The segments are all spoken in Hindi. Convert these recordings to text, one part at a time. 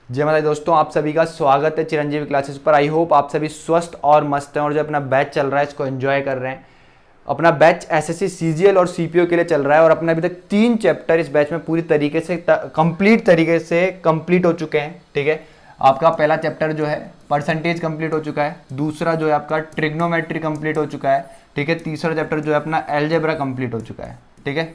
जय माता दी दोस्तों, आप सभी का स्वागत है चिरंजीवी क्लासेस पर। आई होप आप सभी स्वस्थ और मस्त हैं और जो अपना बैच चल रहा है इसको एंजॉय कर रहे हैं। अपना बैच एसएससी सीजीएल और सीपीओ के लिए चल रहा है और अपने अभी तक 3 चैप्टर इस बैच में पूरी तरीके से कंप्लीट हो चुके हैं। ठीक है, आपका पहला चैप्टर जो है परसेंटेज कंप्लीट हो चुका है, दूसरा जो है आपका ट्रिग्नोमेट्री कंप्लीट हो चुका है। ठीक है, तीसरा चैप्टर जो है अपना एलजेब्रा कंप्लीट हो चुका है। ठीक है,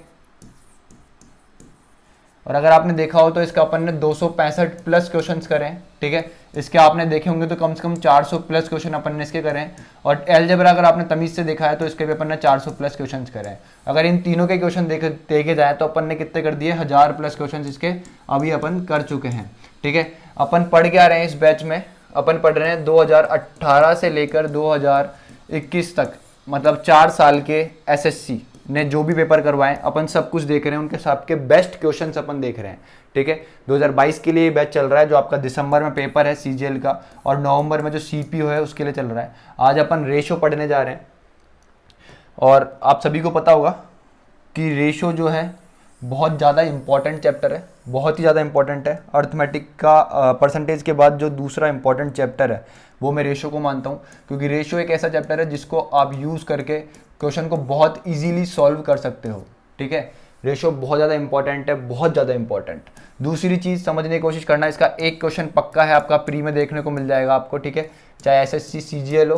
और अगर आपने देखा हो तो इसका अपन ने 265 प्लस क्वेश्चंस करे हैं। ठीक है, इसके आपने देखे होंगे तो कम से कम 400 प्लस क्वेश्चन अपन ने इसके करे हैं। और एलजेब्रा अगर आपने तमीज से देखा है तो इसके भी अपन ने 400 प्लस क्वेश्चंस करे हैं। अगर इन तीनों के क्वेश्चन देखे जाए तो अपन ने कितने कर दिए, 1000 प्लस क्वेश्चन इसके अभी अपन कर चुके हैं। ठीक है, अपन पढ़ के आ रहे हैं इस बैच में, अपन पढ़ रहे हैं 2018 से लेकर 2021 तक, मतलब 4 साल के एसएससी ने जो भी पेपर करवाए अपन सब कुछ देख रहे हैं, उनके सबके बेस्ट क्वेश्चंस अपन देख रहे हैं। ठीक है, 2022 के लिए बैच चल रहा है, जो आपका दिसंबर में पेपर है सीजीएल का और नवंबर में जो सीपीओ है उसके लिए चल रहा है। आज अपन रेशो पढ़ने जा रहे हैं और आप सभी को पता होगा कि रेशो जो है बहुत ज़्यादा इंपॉर्टेंट चैप्टर है, बहुत ही ज़्यादा इंपॉर्टेंट है। अर्थमेटिक का परसेंटेज के बाद जो दूसरा इंपॉर्टेंट चैप्टर है वो मैं रेशो को मानता हूँ, क्योंकि रेशो एक ऐसा चैप्टर है जिसको आप यूज़ करके क्वेश्चन को बहुत इजीली सॉल्व कर सकते हो। ठीक है, रेशो बहुत ज़्यादा इंपॉर्टेंट है, बहुत ज़्यादा इंपॉर्टेंट। दूसरी चीज़ समझने की कोशिश करना, इसका एक क्वेश्चन पक्का है आपका प्री में देखने को मिल जाएगा आपको। ठीक है, चाहे एसएससी सीजीएल हो,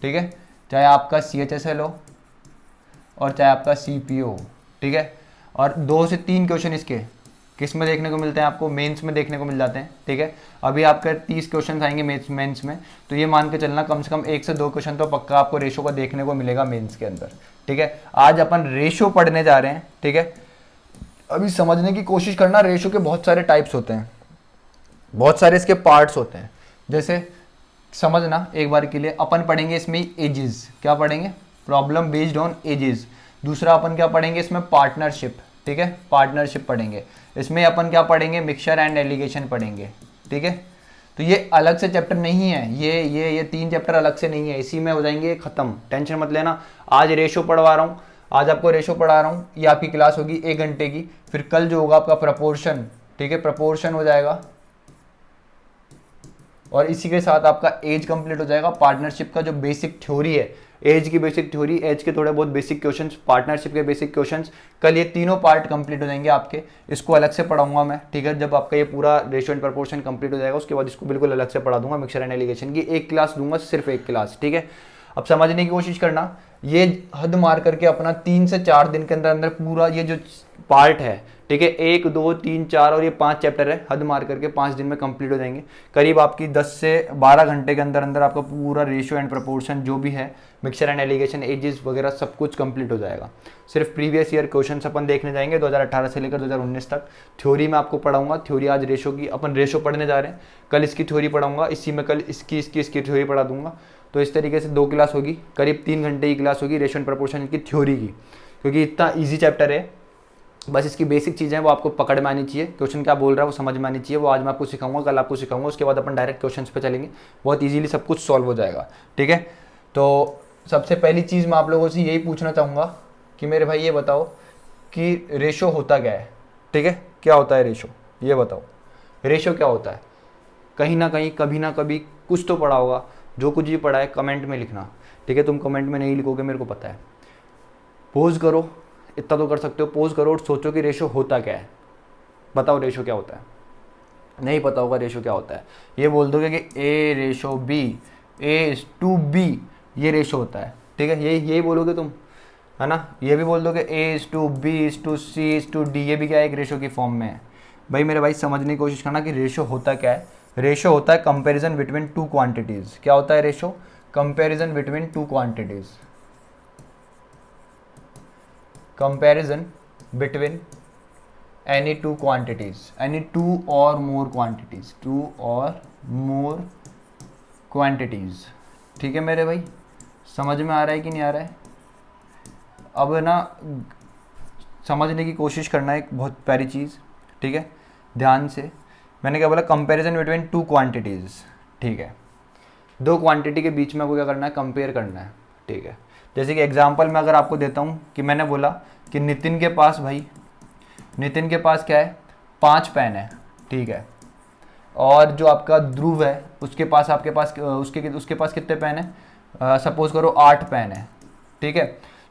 ठीक है, चाहे आपका सीएचएसएल हो और चाहे आपका सीपीओ हो। ठीक है, और 2 से 3 क्वेश्चन इसके किस में देखने को मिलते हैं, आपको मेंस में देखने को मिल जाते हैं। ठीक है, अभी आपके 30 क्वेश्चन आएंगे मेंस में, तो ये मान के चलना कम से कम 1 से 2 क्वेश्चन तो पक्का आपको रेशो का देखने को मिलेगा मेंस के अंदर। ठीक है, आज अपन रेशो पढ़ने जा रहे हैं। ठीक है, अभी समझने की कोशिश करना, रेशो के बहुत सारे टाइप्स होते हैं, बहुत सारे इसके पार्ट्स होते हैं। जैसे समझना एक बार के लिए, अपन पढ़ेंगे इसमें एजेस, क्या पढ़ेंगे, प्रॉब्लम बेस्ड ऑन एजेस। दूसरा अपन क्या पढ़ेंगे इसमें, पार्टनरशिप। ठीक है, पार्टनरशिप पढ़ेंगे। इसमें अपन क्या पढ़ेंगे, मिक्सचर एंड एलिगेशन पढ़ेंगे। ठीक है, तो ये अलग से चैप्टर नहीं है, ये 3 चैप्टर अलग से नहीं है, इसी में हो जाएंगे खत्म, टेंशन मत लेना। आज रेशो पढ़वा रहा हूँ, आज आपको रेशो पढ़ा रहा हूँ, ये आपकी क्लास होगी 1 घंटे की। फिर कल जो होगा आपका प्रपोर्शन, ठीक है, प्रपोर्शन हो जाएगा और इसी के साथ आपका एज कंप्लीट हो जाएगा। पार्टनरशिप का जो बेसिक थ्योरी है, एज की बेसिक थ्योरी, एज के थोड़े बहुत बेसिक क्वेश्चंस, पार्टनरशिप के बेसिक क्वेश्चंस, कल ये तीनों पार्ट कंप्लीट हो जाएंगे आपके। इसको अलग से पढ़ाऊंगा मैं। ठीक है, जब आपका ये पूरा रेशियो एंड प्रपोर्शन कंप्लीट हो जाएगा उसके बाद इसको बिल्कुल अलग से पढ़ा दूंगा। मिक्सचर एंड एलिगेशन की एक क्लास दूंगा, सिर्फ एक क्लास। ठीक है, अब समझने की कोशिश करना, ये हद मार करके अपना 3 से 4 दिन के अंदर अंदर पूरा ये जो पार्ट है, ठीक है, 1 2 3 4 और ये 5 चैप्टर है, हद मार करके 5 दिन में कंप्लीट हो जाएंगे। करीब आपकी 10 से 12 घंटे के अंदर अंदर आपका पूरा रेशियो एंड प्रपोर्शन जो भी है, मिक्सचर एंड एलिगेशन, एजेस वगैरह सब कुछ कंप्लीट हो जाएगा। सिर्फ प्रीवियस ईयर क्वेश्चन अपन देखने जाएंगे 2018 से लेकर 2019 तक। थ्योरी में आपको पढ़ाऊंगा, थ्योरी आज रेशो की, अपन रेशो पढ़ने जा रहे हैं, कल इसकी थ्योरी पढ़ाऊंगा, इसी में कल इसकी थ्योरी पढ़ा दूंगा। तो इस तरीके से 2 क्लास होगी, करीब 3 घंटे की क्लास होगी रेशियो एंड प्रपोर्शन की थ्योरी की, क्योंकि इतना ईजी चैप्टर है। बस इसकी बेसिक चीज़ें वो आपको पकड़ में आनी चाहिए, क्वेश्चन क्या बोल रहा है वो समझ में आनी चाहिए। वो आज मैं आपको सिखाऊंगा, कल आपको सिखाऊंगा, उसके बाद अपन डायरेक्ट क्वेश्चंस पे चलेंगे, बहुत इजीली सब कुछ सॉल्व हो जाएगा। ठीक है, तो सबसे पहली चीज़ मैं आप लोगों से यही पूछना चाहूँगा कि मेरे भाई ये बताओ कि रेशो होता क्या है। ठीक है, क्या होता है रेशो, ये बताओ रेशो क्या होता है। कहीं ना कहीं कभी ना कभी कुछ तो पढ़ा होगा, जो कुछ भी पढ़ा है कमेंट में लिखना। ठीक है, तुम कमेंट में नहीं लिखोगे मेरे को पता है। पोज करो, इतना तो कर सकते हो, पोज करो और सोचो कि रेशो होता क्या है, बताओ रेशो क्या होता है। नहीं पता होगा रेशो क्या होता है, ये बोल दोगे कि ए रेशो बी, A:B, ये रेशो होता है। ठीक है, यही बोलोगे तुम, है ना। ये भी बोल दोगे A:B:C:D, ये भी क्या है, एक रेशो की फॉर्म में है। भाई मेरे भाई समझने की कोशिश करना कि रेशो होता क्या है। रेशो होता है कंपैरिजन बिटवीन 2 क्वांटिटीज। क्या होता है ratio, comparison between 2 quantities, comparison between any 2 quantities, any 2 or more quantities, 2 or more quantities। ठीक है मेरे भाई, समझ में आ रहा है कि नहीं आ रहा है। अब ना समझने की कोशिश करना, एक बहुत प्यारी चीज़। ठीक है, ध्यान से, मैंने क्या बोला, कंपैरिजन बिटवीन 2 क्वांटिटीज़। ठीक है, 2 क्वांटिटी के बीच में आपको क्या करना है, कंपेयर करना है। ठीक है, जैसे कि एग्जांपल में अगर आपको देता हूँ कि मैंने बोला कि नितिन के पास क्या है, 5 पेन है। ठीक है, और जो आपका ध्रुव है उसके पास आपके पास उसके पास कितने पेन है, सपोज करो 8 पेन है, ठीक है।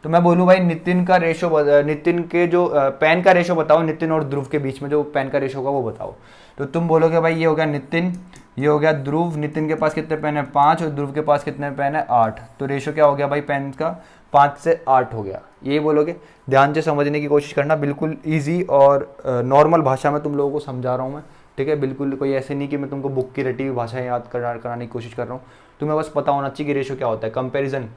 तो मैं बोलूँ भाई नितिन का रेशो, नितिन के जो पेन का रेशो बताओ, नितिन और ध्रुव के बीच में जो पेन का रेशो होगा वो बताओ। तो तुम बोलोगे भाई ये हो गया नितिन, ये हो गया ध्रुव, नितिन के पास कितने पेन है 5 और ध्रुव के पास कितने पेन है 8, तो रेशो क्या हो गया भाई पेन का 5 से 8 हो गया, यही बोलोगे। ध्यान से समझने की कोशिश करना, बिल्कुल ईजी और नॉर्मल भाषा में तुम लोगों को समझा रहा हूँ मैं, ठीक है। बिल्कुल कोई ऐसे नहीं कि मैं तुमको बुक की रटी हुई भाषा याद कराने की कोशिश कर रहा हूँ। तुम्हें बस पता होना चाहिए कि रेशो क्या होता है, comparison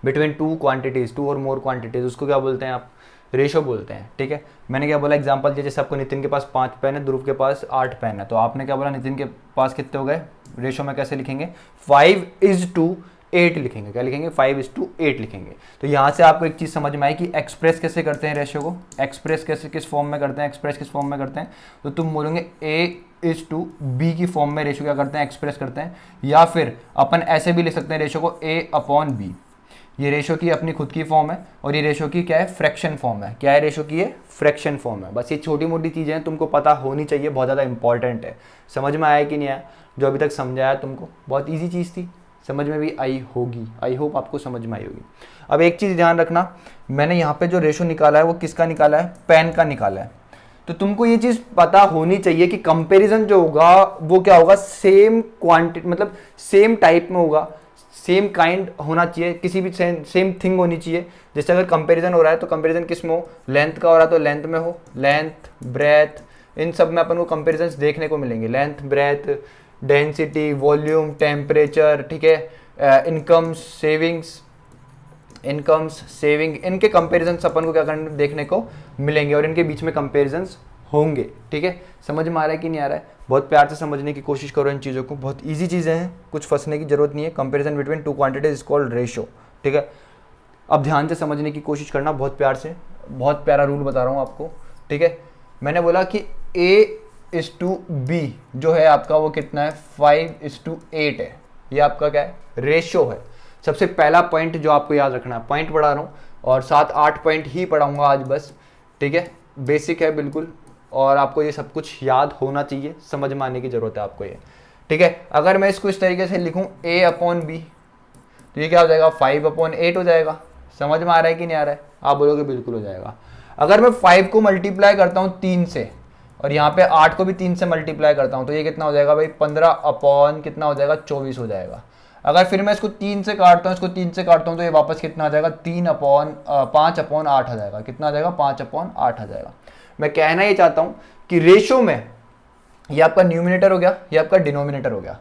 between two quantities, two और मोर क्वांटिटीज, उसको क्या बोलते हैं आप, रेशो बोलते हैं, ठीक है। मैंने क्या बोला एग्जांपल जैसे आपको नितिन के पास 5 पेन है, ध्रुव के पास 8 पेन है, तो आपने क्या बोला नितिन के पास कितने हो गए, रेशो में कैसे लिखेंगे 5:8 लिखेंगे, क्या लिखेंगे 5:8 लिखेंगे। तो यहाँ से आपको एक चीज़ समझ में आई कि एक्सप्रेस कैसे करते हैं रेशो को, एक्सप्रेस कैसे किस फॉर्म में करते हैं, एक्सप्रेस किस फॉर्म में करते हैं, तो तुम बोलोगे A:B की फॉर्म में रेशो क्या करते हैं, एक्सप्रेस करते हैं। या फिर अपन ऐसे भी लिख सकते हैं रेशो को A/B, ये रेशो की अपनी खुद की फॉर्म है और ये रेशो की क्या है, फ्रैक्शन फॉर्म है। क्या है रेशो की, ये फ्रैक्शन फॉर्म है। बस ये छोटी मोटी चीज़ें हैं, तुमको पता होनी चाहिए, बहुत ज़्यादा इंपॉर्टेंट है। समझ में आया कि नहीं आया, जो अभी तक समझाया तुमको, बहुत ईजी चीज़ थी, समझ में भी आई होगी, आई होप आपको समझ में आई होगी। अब एक चीज़ ध्यान रखना, मैंने यहाँ पे जो रेशो निकाला है वो किसका निकाला है, पेन का निकाला है। तो तुमको ये चीज़ पता होनी चाहिए कि कंपैरिजन जो होगा वो क्या होगा, सेम क्वांटिटी, मतलब सेम टाइप में होगा, सेम काइंड होना चाहिए, किसी भी सेम थिंग होनी चाहिए। जैसे अगर कंपैरिजन हो रहा है तो कंपैरिजन किस में हो, लेंथ का हो रहा है तो लेंथ में हो, लेंथ ब्रेथ इन सब में अपन को कंपैरिजन देखने को मिलेंगे, length breadth density volume temperature, ठीक है, इनकम्स सेविंग, इनके कंपैरिजन्स अपन को क्या करने देखने को मिलेंगे और इनके बीच में कंपैरिजन्स होंगे, ठीक है। समझ में आ रहा है कि नहीं आ रहा है, बहुत प्यार से समझने की कोशिश करो इन चीज़ों को, बहुत इजी चीज़ें हैं, कुछ फंसने की जरूरत नहीं है। Comparison between two quantities is called ratio, ठीक है। अब ध्यान से समझने की कोशिश करना, बहुत प्यार से, बहुत प्यारा रूल बता रहा हूँ आपको, ठीक है। मैंने बोला कि A:B जो है आपका वो कितना है 5:8 है, ये आपका क्या है, रेशो है। सबसे पहला पॉइंट जो आपको याद रखना है, पॉइंट पढ़ा रहा हूँ और 7-8 पॉइंट ही पढ़ाऊंगा आज बस, ठीक है, बेसिक है बिल्कुल, और आपको ये सब कुछ याद होना चाहिए, समझ में आने की जरूरत है आपको ये, ठीक है। अगर मैं इसको इस तरीके से लिखूं A/B तो ये क्या हो जाएगा 5/8 हो जाएगा। समझ में आ रहा है कि नहीं आ रहा है, आप बोलोगे बिल्कुल हो जाएगा। अगर मैं 5 को मल्टीप्लाई करता हूँ 3 से और यहाँ पे 8 को भी 3 से मल्टीप्लाई करता हूँ तो ये कितना हो जाएगा भाई 15 कितना हो जाएगा 24 हो जाएगा। अगर फिर मैं इसको 3 से काटता हूँ, इसको 3 से काटता हूँ तो ये वापस कितना आ जाएगा 5/8 आ जाएगा। कितना आ जाएगा 5/8 आ जाएगा। मैं कहना ये चाहता हूँ कि रेशो में ये आपका न्यूमिनेटर हो गया, ये आपका डिनोमिनेटर हो गया।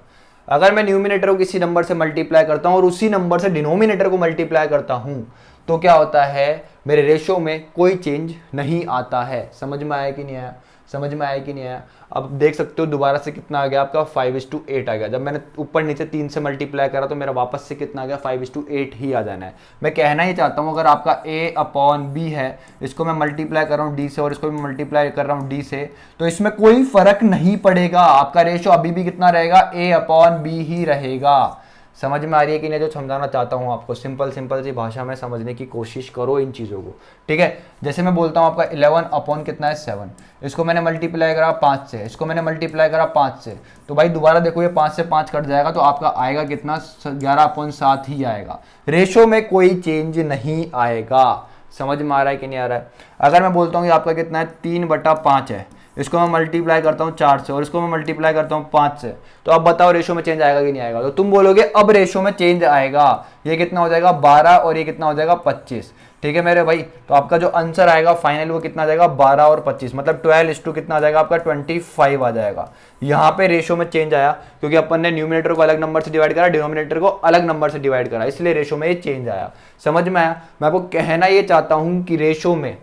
अगर मैं न्यूमिनेटर को किसी नंबर से मल्टीप्लाई करता हूं और उसी नंबर से डिनोमिनेटर को मल्टीप्लाई करता हूं तो क्या होता है, मेरे रेशो में कोई चेंज नहीं आता है। समझ में आया कि नहीं आया, समझ में आया कि नहीं आया। अब देख सकते हो दोबारा से कितना आ गया आपका 5:8 आ गया। जब मैंने ऊपर नीचे 3 से मल्टीप्लाई करा तो मेरा वापस से कितना आ गया 5:8 ही आ जाना है। मैं कहना ही चाहता हूँ अगर आपका A/B है, इसको मैं मल्टीप्लाई कर रहा हूँ D से और इसको भी मल्टीप्लाई कर रहा हूँ D से, तो इसमें कोई फर्क नहीं पड़ेगा, आपका रेशो अभी भी कितना रहेगा A/B ही रहेगा। समझ में आ रही है कि नहीं जो समझाना चाहता हूँ आपको, सिंपल सी भाषा में समझने की कोशिश करो इन चीज़ों को, ठीक है। जैसे मैं बोलता हूँ आपका 11 कितना है 7, इसको मैंने मल्टीप्लाई करा 5 से, इसको मैंने मल्टीप्लाई करा 5 से, तो भाई दोबारा देखो ये 5 से 5 कट जाएगा तो आपका आएगा कितना 11/7 ही आएगा। रेशो में कोई चेंज नहीं आएगा। समझ में आ रहा है कि नहीं आ रहा है। अगर मैं बोलता हूँ ये आपका कितना है 3/5 है, इसको मैं मल्टीप्लाई करता हूँ 4 से और इसको मैं मल्टीप्लाई करता हूँ 5 से, तो अब बताओ रेशो में चेंज आएगा कि नहीं आएगा। तो तुम बोलोगे अब रेशो में चेंज आएगा, ये कितना हो जाएगा 12 और ये कितना हो जाएगा 25, ठीक है मेरे भाई। तो आपका जो आंसर आएगा फाइनल वो कितना आ जाएगा 12 और 25, मतलब 12:2 कितना आ जाएगा आपका 25 आ जाएगा। यहाँ पे रेशो में चेंज आया क्योंकि अपन ने न्यूमिनेटर को अलग नंबर से डिवाइड करा, डिनोमिनेटर को अलग नंबर से डिवाइड करा, इसलिए रेशो में ये चेंज आया। समझ में आया। मैं आपको कहना ये चाहता हूँ कि रेशो में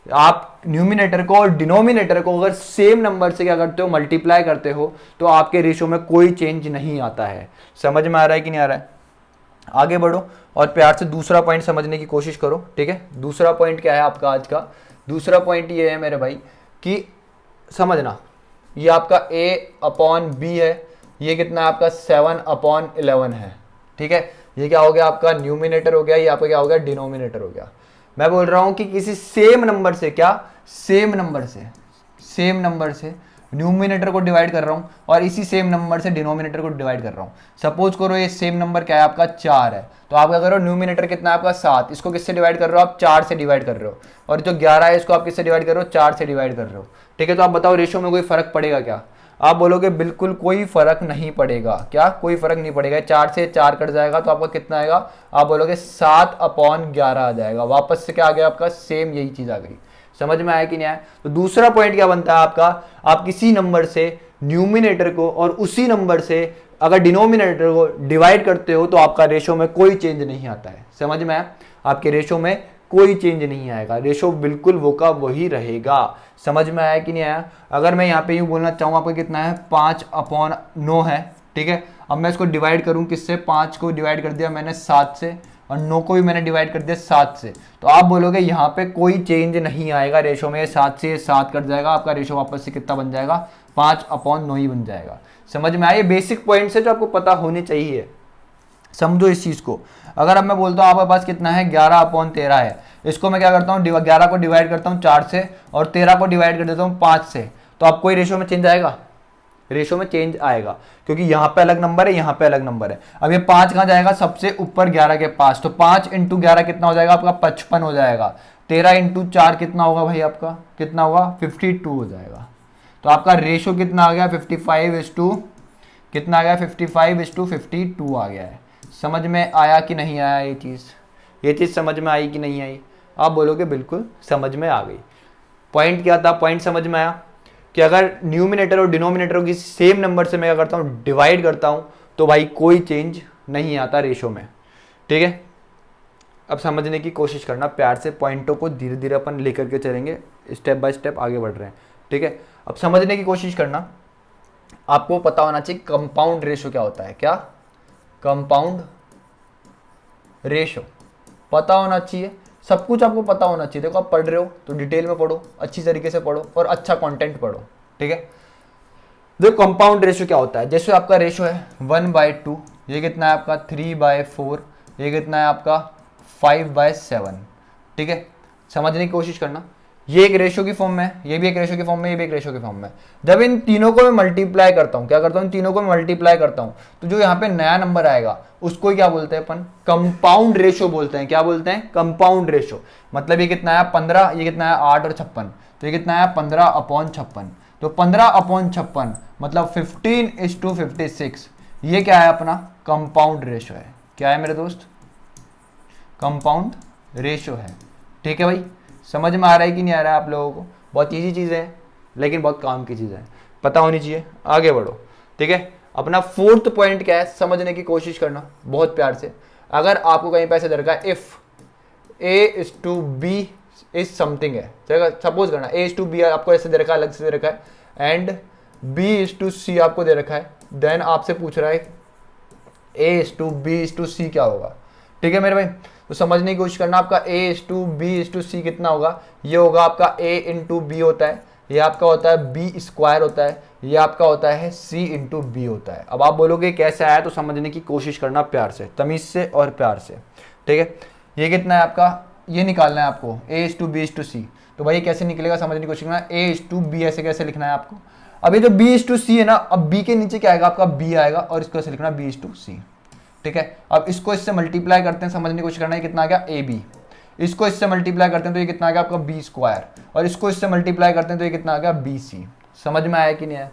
आप न्यूमिनेटर को और डिनोमिनेटर को अगर सेम नंबर से क्या करते हो मल्टीप्लाई करते हो तो आपके रेशो में कोई चेंज नहीं आता है। समझ में आ रहा है कि नहीं आ रहा है। आगे बढ़ो और प्यार से दूसरा पॉइंट समझने की कोशिश करो, ठीक है। दूसरा पॉइंट क्या है आपका आज का, दूसरा पॉइंट ये है मेरे भाई कि समझना ये आपका A/B है, ये कितना है आपका 7/11 है, ठीक है। ये क्या हो गया आपका न्यूमिनेटर हो गया, ये आपका क्या हो गया डिनोमिनेटर हो गया। मैं बोल रहा हूं कि किसी सेम नंबर से क्या सेम नंबर से न्यूमिनेटर को डिवाइड कर रहा हूँ और इसी सेम नंबर से डिनोमिनेटर को डिवाइड कर रहा हूँ। सपोज करो ये सेम नंबर क्या है आपका 4 है, तो आप क्या करो, न्यूमिनेटर कितना है आपका 7, इसको किससे डिवाइड कर रहे हो आप 4 से डिवाइड कर रहे हो, और जो 11 है इसको आप किससे डिवाइड कर रहे हो 4 से डिवाइड कर रहे हो। ठीक है, तो आप बताओ रेशियो में कोई फर्क पड़ेगा क्या? आप बोलोगे बिल्कुल कोई फर्क नहीं पड़ेगा। क्या कोई फर्क नहीं पड़ेगा? 4 से 4 कट जाएगा तो आपका कितना आएगा? आप बोलोगे 7/11 आ जाएगा। वापस से क्या आ गया आपका? सेम यही चीज आ गई। समझ में आया कि नहीं आया? तो दूसरा पॉइंट क्या बनता है आपका, आप किसी नंबर से न्यूमिनेटर को और उसी नंबर से अगर डिनोमिनेटर को डिवाइड करते हो तो आपका रेशो में कोई चेंज नहीं आता है। समझ में आया? आपके रेशो में कोई चेंज नहीं आएगा, रेशो बिल्कुल वो का वही रहेगा। समझ में आया कि नहीं आया? अगर मैं यहाँ पे यूँ बोलना चाहूँ आपको कितना है 5/9 है, ठीक है। अब मैं इसको डिवाइड करूँ किससे? 5 को डिवाइड कर दिया मैंने 7 से और 9 को भी मैंने डिवाइड कर दिया 7 से, तो आप बोलोगे यहाँ पे कोई चेंज नहीं आएगा रेशो में। 7 से 7 कट जाएगा, आपका रेशो वापस से कितना बन जाएगा? 5/9 ही बन जाएगा। समझ में आया? ये बेसिक पॉइंट्स है जो आपको पता होने चाहिए, समझो इस चीज को। अगर अब मैं बोलता हूँ आपके पास कितना है 11/13 है, इसको मैं क्या करता हूँ 11 को डिवाइड करता हूँ 4 से और 13 को डिवाइड कर देता हूँ 5 से, तो आप कोई रेशो में चेंज आएगा? रेशो में चेंज आएगा, क्योंकि यहाँ पे अलग नंबर है, यहाँ पे अलग नंबर है। अब ये 5 कहाँ जाएगा? सबसे ऊपर 11 के पास, तो 5 × 11 कितना हो जाएगा आपका? 55 हो जाएगा। 13 × 4 कितना होगा भाई आपका? कितना होगा? 52 हो जाएगा। तो आपका रेशो कितना आ गया? 55 कितना आ गया? 55:52 आ गया है। समझ में आया कि नहीं आया? ये चीज़ समझ में आई कि नहीं आई? आप बोलोगे बिल्कुल समझ में आ गई। पॉइंट क्या था? पॉइंट समझ में आया कि अगर न्यूमिनेटर और डिनोमिनेटर की सेम नंबर से मैं क्या करता हूँ डिवाइड करता हूँ तो भाई कोई चेंज नहीं आता रेशो में। ठीक है, अब समझने की कोशिश करना प्यार से, पॉइंटों को धीरे धीरे अपन लेकर के चलेंगे, स्टेप बाय स्टेप आगे बढ़ रहे हैं। ठीक है, अब समझने की कोशिश करना। आपको पता होना चाहिए कंपाउंड रेशो क्या होता है। क्या? कंपाउंड रेशो पता होना चाहिए, सब कुछ आपको पता होना चाहिए। देखो आप पढ़ रहे हो तो डिटेल में पढ़ो, अच्छी तरीके से पढ़ो और अच्छा कंटेंट पढ़ो। ठीक है, देखो कंपाउंड रेशो क्या होता है। जैसे आपका रेशो है 1/2, ये कितना है आपका 3/4, ये कितना है आपका 5/7। ठीक है, समझने की कोशिश करना। ये एक रेशो की फॉर्म में, ये भी एक रेशो की फॉर्म में, ये भी एक रेशो की फॉर्म में। जब इन तीनों को मैं मल्टीप्लाई करता हूँ, क्या करता हूँ? इन तीनों को मैं मल्टीप्लाई करता हूँ, तो जो यहाँ पे नया नंबर आएगा उसको क्या बोलते हैं अपन? कंपाउंड रेशो बोलते हैं। क्या बोलते हैं? Compound ratio. मतलब ये कितना है 15, ये कितना है 8 और 56, तो ये कितना है 15/56। तो 15/56 मतलब 15:56, ये क्या है अपना? कंपाउंड रेशो है। क्या है मेरे दोस्त? कंपाउंड रेशो है। ठीक है भाई, समझ में आ रहा है कि नहीं आ रहा है आप लोगों को? बहुत ईजी चीज़ है लेकिन बहुत काम की चीज़ है, पता होनी चाहिए। आगे बढ़ो। ठीक है, अपना फोर्थ पॉइंट क्या है समझने की कोशिश करना बहुत प्यार से। अगर आपको कहीं पे ऐसे दे रखा है इफ A:B इज समथिंग है, सपोज करना A:B आपको ऐसे दे रखा है, अलग से दे रखा है, एंड B:C आपको दे रखा है, देन आपसे पूछ रहा है A:B:C क्या होगा। ठीक है मेरे भाई, तो समझने की कोशिश करना। आपका A:B:C कितना होगा? ये होगा आपका A:B होता है, ये आपका होता है B² होता है, ये आपका होता है C:B होता है। अब आप बोलोगे कैसे आया, तो समझने की कोशिश करना प्यार से, तमीज से और प्यार से। ठीक है, ये कितना है आपका? ये निकालना है आपको A:B:C। तो भाई कैसे निकलेगा समझने की कोशिश करना। A:B ऐसे कैसे लिखना है आपको? अब ये जो B:C है ना, अब B के नीचे क्या आएगा आपका? B आएगा और इसको ऐसे लिखना B:C। ठीक है, अब इसको इससे मल्टीप्लाई करते हैं, समझने की कोशिश करना है कितना आ गया? AB। इसको इससे मल्टीप्लाई करते हैं तो ये कितना आ गया आपका? B², और इसको इससे मल्टीप्लाई करते हैं तो ये कितना आ गया? BC। समझ में आया कि नहीं आया?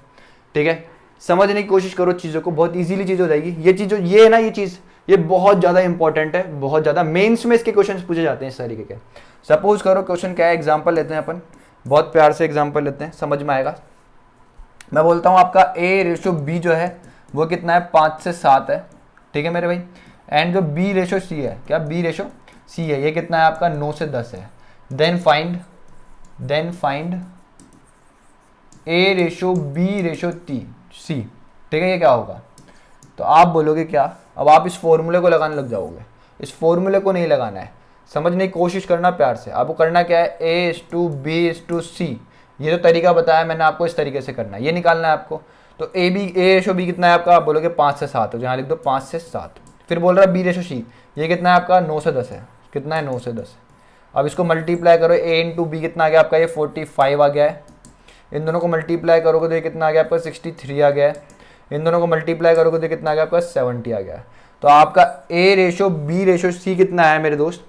ठीक है, समझने की कोशिश करो चीज़ों को, बहुत इजीली चीज़ हो जाएगी। ये चीज़ ये है ना, ये चीज़ ये बहुत ज़्यादा इंपॉर्टेंट है, बहुत ज़्यादा। मेंस में इसके क्वेश्चन पूछे जाते हैं इस तरीके के। सपोज करो क्वेश्चन क्या है, एग्जाम्पल लेते हैं अपन, बहुत प्यार से एग्जाम्पल लेते हैं, समझ में आएगा। मैं बोलता हूँ आपका A:B जो है वो कितना है? 5 से 7 है। ठीक है मेरे भाई, एंड जो B:C है, क्या B:C है, ये कितना है आपका? 9 से 10 है। Then find A:B:C। ठीक है, ये क्या होगा? तो आप बोलोगे क्या? अब आप इस फॉर्मूले को लगाने लग जाओगे। इस फॉर्मूले को नहीं लगाना है, समझने की कोशिश करना प्यार से। आपको करना क्या है? A:B:C, ये जो तरीका बताया मैंने आपको, इस तरीके से करना है, ये निकालना है आपको। तो A:B कितना है आपका? आप बोलोगे 5 से 7, तो यहाँ लिख दो 5 से 7। फिर बोल रहा है B:C, ये कितना है आपका? 9 से 10 है। कितना है? 9 से 10। अब इसको मल्टीप्लाई करो, A × B कितना आ गया आपका? ये 45 आ गया है। इन दोनों को मल्टीप्लाई करोगे तो ये कितना आ गया आपका 63 आ गया है, इन दोनों को मल्टीप्लाई करोगे तो कितना आ गया आपका 70 आ गया है। तो आपका A ratio B ratio C कितना है मेरे दोस्त,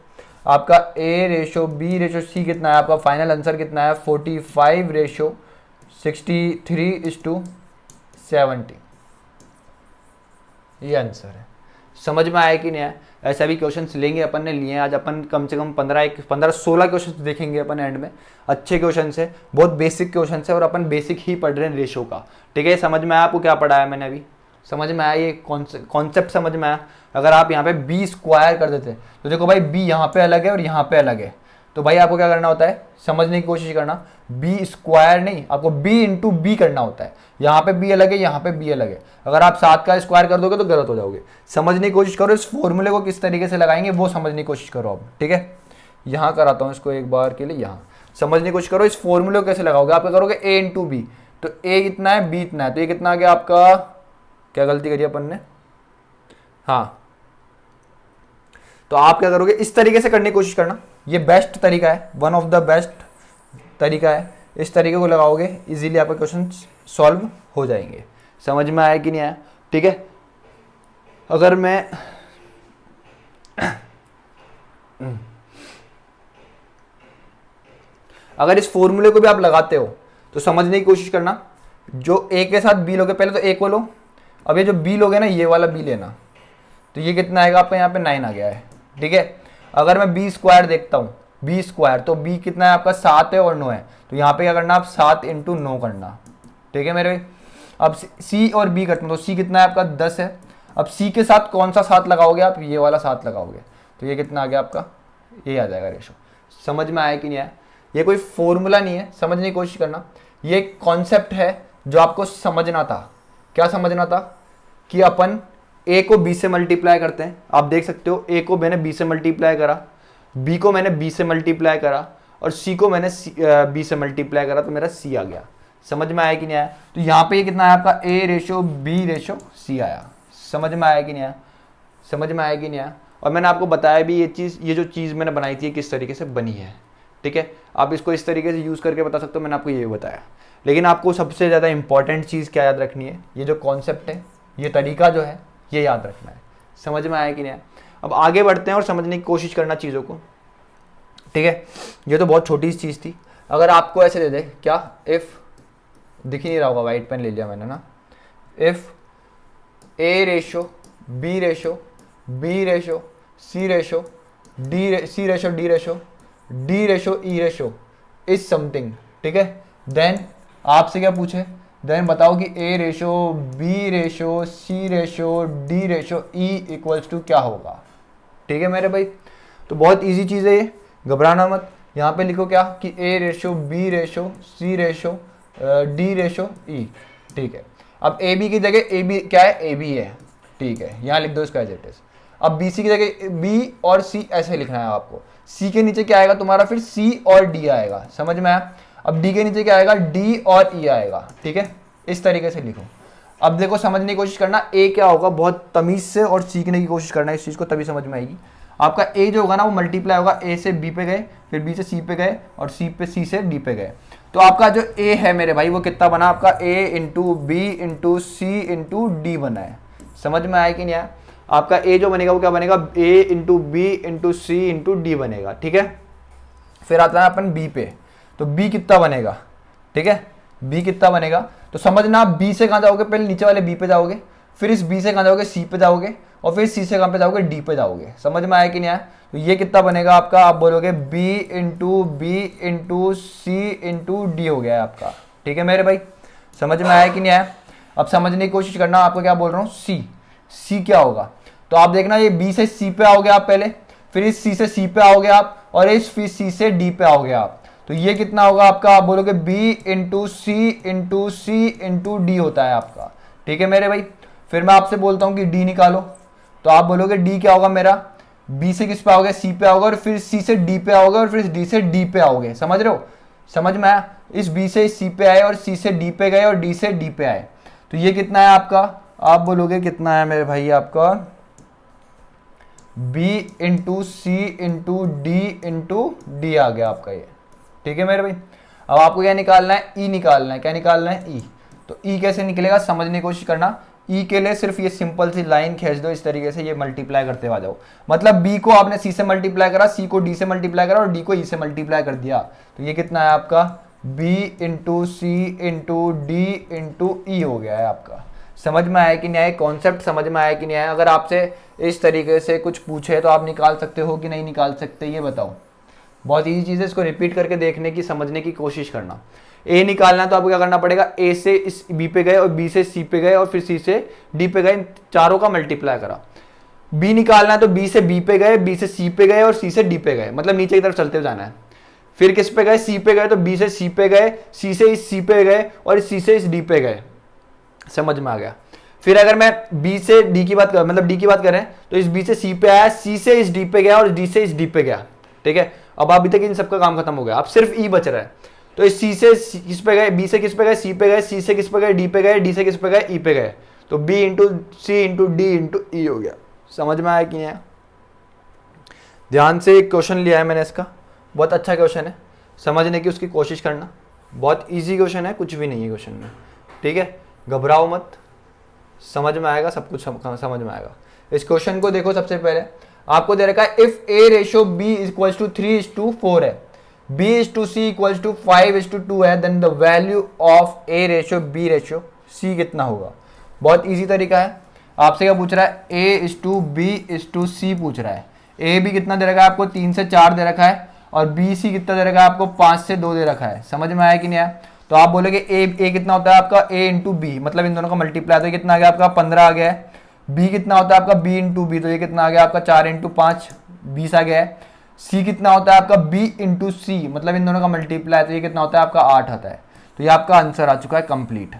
आपका A ratio B ratio C कितना है, आपका फाइनल आंसर कितना है 45 रेशो 63:70, ये आंसर है। समझ में आया कि नहीं आया? ऐसा भी क्वेश्चंस लेंगे अपन ने लिए हैं आज, अपन कम से कम 15-16 क्वेश्चंस देखेंगे अपन एंड में। अच्छे क्वेश्चंस है, बहुत बेसिक क्वेश्चंस है और अपन बेसिक ही पढ़ रहे हैं रेशो का। ठीक है, समझ में आया आपको क्या पढ़ाया मैंने अभी? समझ में आया, ये कॉन्सेप्ट समझ में आया? अगर आप यहाँ पे बी स्क्वायर कर देते तो देखो भाई बी यहाँ पे अलग है और यहाँ पे अलग है, तो भाई आपको क्या करना होता है, समझने की कोशिश करना, बी स्क्वायर नहीं, आपको बी इंटू बी करना होता है। यहाँ पे बी अलग है, यहाँ पे बी अलग है। अगर आप 7 का स्क्वायर कर दोगे तो गलत हो जाओगे। समझने की कोशिश करो, इस फॉर्मूले को किस तरीके से लगाएंगे वो समझने की कोशिश करो अब। ठीक है, यहाँ कराता हूँ इसको एक बार के लिए, यहाँ समझने की कोशिश करो, इस फॉर्मूले को कैसे लगाओगे। आप क्या करोगे, ए इंटू बी, तो ए कितना है, बी इतना है, तो ये कितना आ गया आपका, क्या गलती करी अपन ने, हाँ, तो आप क्या करोगे, इस तरीके से करने की कोशिश करना, ये बेस्ट तरीका है, वन ऑफ द बेस्ट तरीका है। इस तरीके को लगाओगे इजीली आपके क्वेश्चन सॉल्व हो जाएंगे। समझ में आया कि नहीं आया? ठीक है, अगर मैं अगर इस फॉर्मूले को भी आप लगाते हो तो समझने की कोशिश करना, जो ए के साथ बी लोगे, पहले तो ए को लो, अब ये जो बी लोगे ना, ये वाला बी लेना, तो ये कितना आएगा आपका, यहाँ पे 9 आ गया है। ठीक है, अगर मैं बी स्क्वायर देखता हूँ, बी स्क्वायर, तो बी कितना है आपका, 7 है और 9 है, तो यहाँ पे क्या करना, आप 7 इंटू 9 करना। ठीक है मेरे भाई, अब सी और बी करता हूँ, तो सी कितना है आपका 10 है। अब सी के साथ कौन सा 7 लगाओगे आप, ये वाला 7 लगाओगे, तो ये कितना आ गया आपका, ये आ जाएगा रेशो। समझ में आया कि नहीं आया? ये कोई फॉर्मूला नहीं है, समझने की कोशिश करना, ये एक कॉन्सेप्ट है जो आपको समझना था। क्या समझना था, कि अपन ए को बी से मल्टीप्लाई करते हैं। आप देख सकते हो, ए को मैंने बी से मल्टीप्लाई करा, बी को मैंने बी से मल्टीप्लाई करा, और सी को मैंने बी से मल्टीप्लाई करा, तो मेरा सी आ गया। समझ में आया कि नहीं आया? तो यहाँ पे ये कितना है आपका, ए रेशो बी रेशो सी आया। समझ में आया कि नहीं आया? समझ में आया कि नहीं आया? और मैंने आपको बताया भी ये चीज़, ये जो चीज़ मैंने बनाई थी किस तरीके से बनी है। ठीक है, आप इसको इस तरीके से यूज़ करके बता सकते हो, मैंने आपको ये बताया। लेकिन आपको सबसे ज़्यादा इंपॉर्टेंट चीज़ क्या याद रखनी है, ये जो कॉन्सेप्ट है, ये तरीका जो है, ये याद रखना है। समझ में आया कि नहीं आया? अब आगे बढ़ते हैं और समझने की कोशिश करना चीज़ों को। ठीक है, ये तो बहुत छोटी सी चीज़ थी। अगर आपको ऐसे दे दे, क्या, इफ़, दिख ही नहीं रहा होगा, वाइट पेन ले लिया मैंने ना, if A ratio B ratio B ratio C ratio C ratio D ratio D ratio E ratio is something. ठीक है, देन आपसे क्या पूछे, देन बताओ कि A ratio B ratio C ratio D ratio E equals to क्या होगा। ठीक है मेरे भाई, तो बहुत इजी चीज़ है ये, घबराना मत। यहाँ पे लिखो क्या, कि A ratio B ratio C ratio D ratio ई। ठीक है, अब ए बी की जगह ए बी क्या है, ए बी है। ठीक है, यहाँ लिख दो इसका एज इट इज। अब बी सी की जगह बी और सी ऐसे लिखना है आपको। सी के नीचे क्या आएगा तुम्हारा, फिर सी और डी आएगा। समझ में आया? अब डी के नीचे क्या आएगा, डी और ई आएगा। ठीक है, इस तरीके से लिखो। अब देखो, समझने की कोशिश करना, ए क्या होगा, बहुत तमीज से और सीखने की कोशिश करना इस चीज़ को, तभी समझ में आएगी। आपका ए जो होगा ना, वो मल्टीप्लाई होगा, ए से बी पे गए, फिर बी से सी पे गए, और सी से डी पे गए। तो आपका जो ए है मेरे भाई, वो कितना बना आपका, ए into B into C into D बना है। समझ में आया कि नहीं आया? आपका ए जो बनेगा वो क्या बनेगा, ए into B into C into D बनेगा। ठीक है, फिर आता है अपन बी पे, तो बी कितना बनेगा। ठीक है, बी कितना बनेगा, तो समझना, आप बी से कहाँ जाओगे, पहले नीचे वाले बी पे जाओगे, फिर इस बी से कहाँ जाओगे, सी पे जाओगे, और फिर सी से कहाँ पे जाओगे, डी पे जाओगे। समझ में आया कि नहीं आया? तो ये कितना बनेगा आपका, आप बोलोगे B into C into D हो गया है आपका। ठीक है मेरे भाई, समझ में आया कि नहीं आया? अब समझने की कोशिश करना, आपको क्या बोल रहा हूँ, सी क्या होगा, तो आप देखना, ये बी से सी पे आओगे आप पहले, फिर इस सी से सी पे आओगे आप, और इस फिर सी से डी पे आओगे आप, तो ये कितना होगा आपका, आप बोलोगे B into C into D होता है आपका। ठीक है मेरे भाई, फिर मैं आपसे बोलता हूँ कि डी निकालो, तो आप बोलोगे डी क्या होगा मेरा, बी से किस पे आओगे, सी पे आओगे, और फिर सी से डी पे आओगे, और फिर डी से डी पे आओगे। समझ रहे हो? समझ में आया? इस बी से सी पे आए, और सी से डी पे गए, और डी से डी पे आए, तो ये कितना है आपका, आप बोलोगे कितना है मेरे भाई आपका, B into C into D आ गया आपका ये। ठीक है मेरे भाई, अब आपको क्या निकालना है, ई निकालना है। क्या निकालना है, ई। तो ई कैसे निकलेगा समझने की कोशिश करना। ई के लिए सिर्फ ये सिंपल सी लाइन खींच दो इस तरीके से, ये मल्टीप्लाई करते आ जाओ। मतलब बी को आपने सी से मल्टीप्लाई करा, सी को डी से मल्टीप्लाई करा और डी को ई से मल्टीप्लाई कर दिया। तो ये कितना है आपका, B into C into D into ई हो गया है आपका। समझ में आया कि नहीं आया, कॉन्सेप्ट समझ में आया कि नहीं आया? अगर आपसे इस तरीके से कुछ पूछे तो आप निकाल सकते हो कि नहीं निकाल सकते, ये बताओ। बहुत ईजी चीज़ है, इसको रिपीट करके देखने की, समझने की कोशिश करना। ए निकालना है तो आपको क्या करना पड़ेगा, ए से इस बी पे गए और बी से सी पे गए और फिर सी से डी पे गए, चारों का मल्टीप्लाई करा। बी निकालना है तो बी से बी पे गए, बी से सी पे गए और सी से डी पे गए, मतलब नीचे की तरफ चलते जाना है। फिर किस पे गए, सी पे गए, तो बी से सी पे गए, सी से इस सी पे गए और सी से इस डी पे गए। समझ में आ गया? फिर अगर मैं बी से डी की बात कर, मतलब डी की बात करें तो इस बी से सी पे आया, सी से इस डी पे गया और डी से इस डी पे गया। ठीक है, अब अभी तक इन सबका काम खत्म हो गया, अब सिर्फ ई बच रहा है। तो इस सी से किस पे गए, बी से किस पे गए, सी पे गए, सी से किस पे गए, डी पे गए, डी से किस पे गए, ई पे गए। तो B into C into D into ई हो गया। समझ में आया कि नहीं? ध्यान से एक क्वेश्चन लिया है मैंने इसका, बहुत अच्छा क्वेश्चन है, समझने की उसकी कोशिश करना। बहुत ईजी क्वेश्चन है, कुछ भी नहीं है क्वेश्चन में। ठीक है, घबराओ मत, समझ में आएगा, सब कुछ समझ में आएगा। इस क्वेश्चन को देखो, सबसे पहले आपको दे रखा है if A ratio B equal to 3:4 है, B is to C equal to 5:2 है, then the value of A ratio B ratio C कितना होगा। बहुत इजी तरीका है। आपसे क्या पूछ रहा है, A is to B is to C पूछ रहा है। ए बी कितना दे रखा है आपको, 3 से 4 दे रखा है, और बी सी कितना दे रखा है आपको, 5 से 2 दे रखा है। समझ में आया कि नहीं आया? तो आप बोलोगे ए कितना होता है आपका, ए इंटू बी, मतलब इन दोनों का मल्टीप्लाई, तो ये कितना आ गया आपका, 15 आ गया है। बी कितना होता है आपका, बी इंटू बी, तो ये कितना आ गया आपका, 4 इंटू 5, 20 आ गया है। सी कितना होता है आपका, बी इंटू सी, मतलब इन दोनों का मल्टीप्लाई, तो ये कितना होता है आपका, 8 आता है। तो ये आपका आंसर आ चुका है कंप्लीट।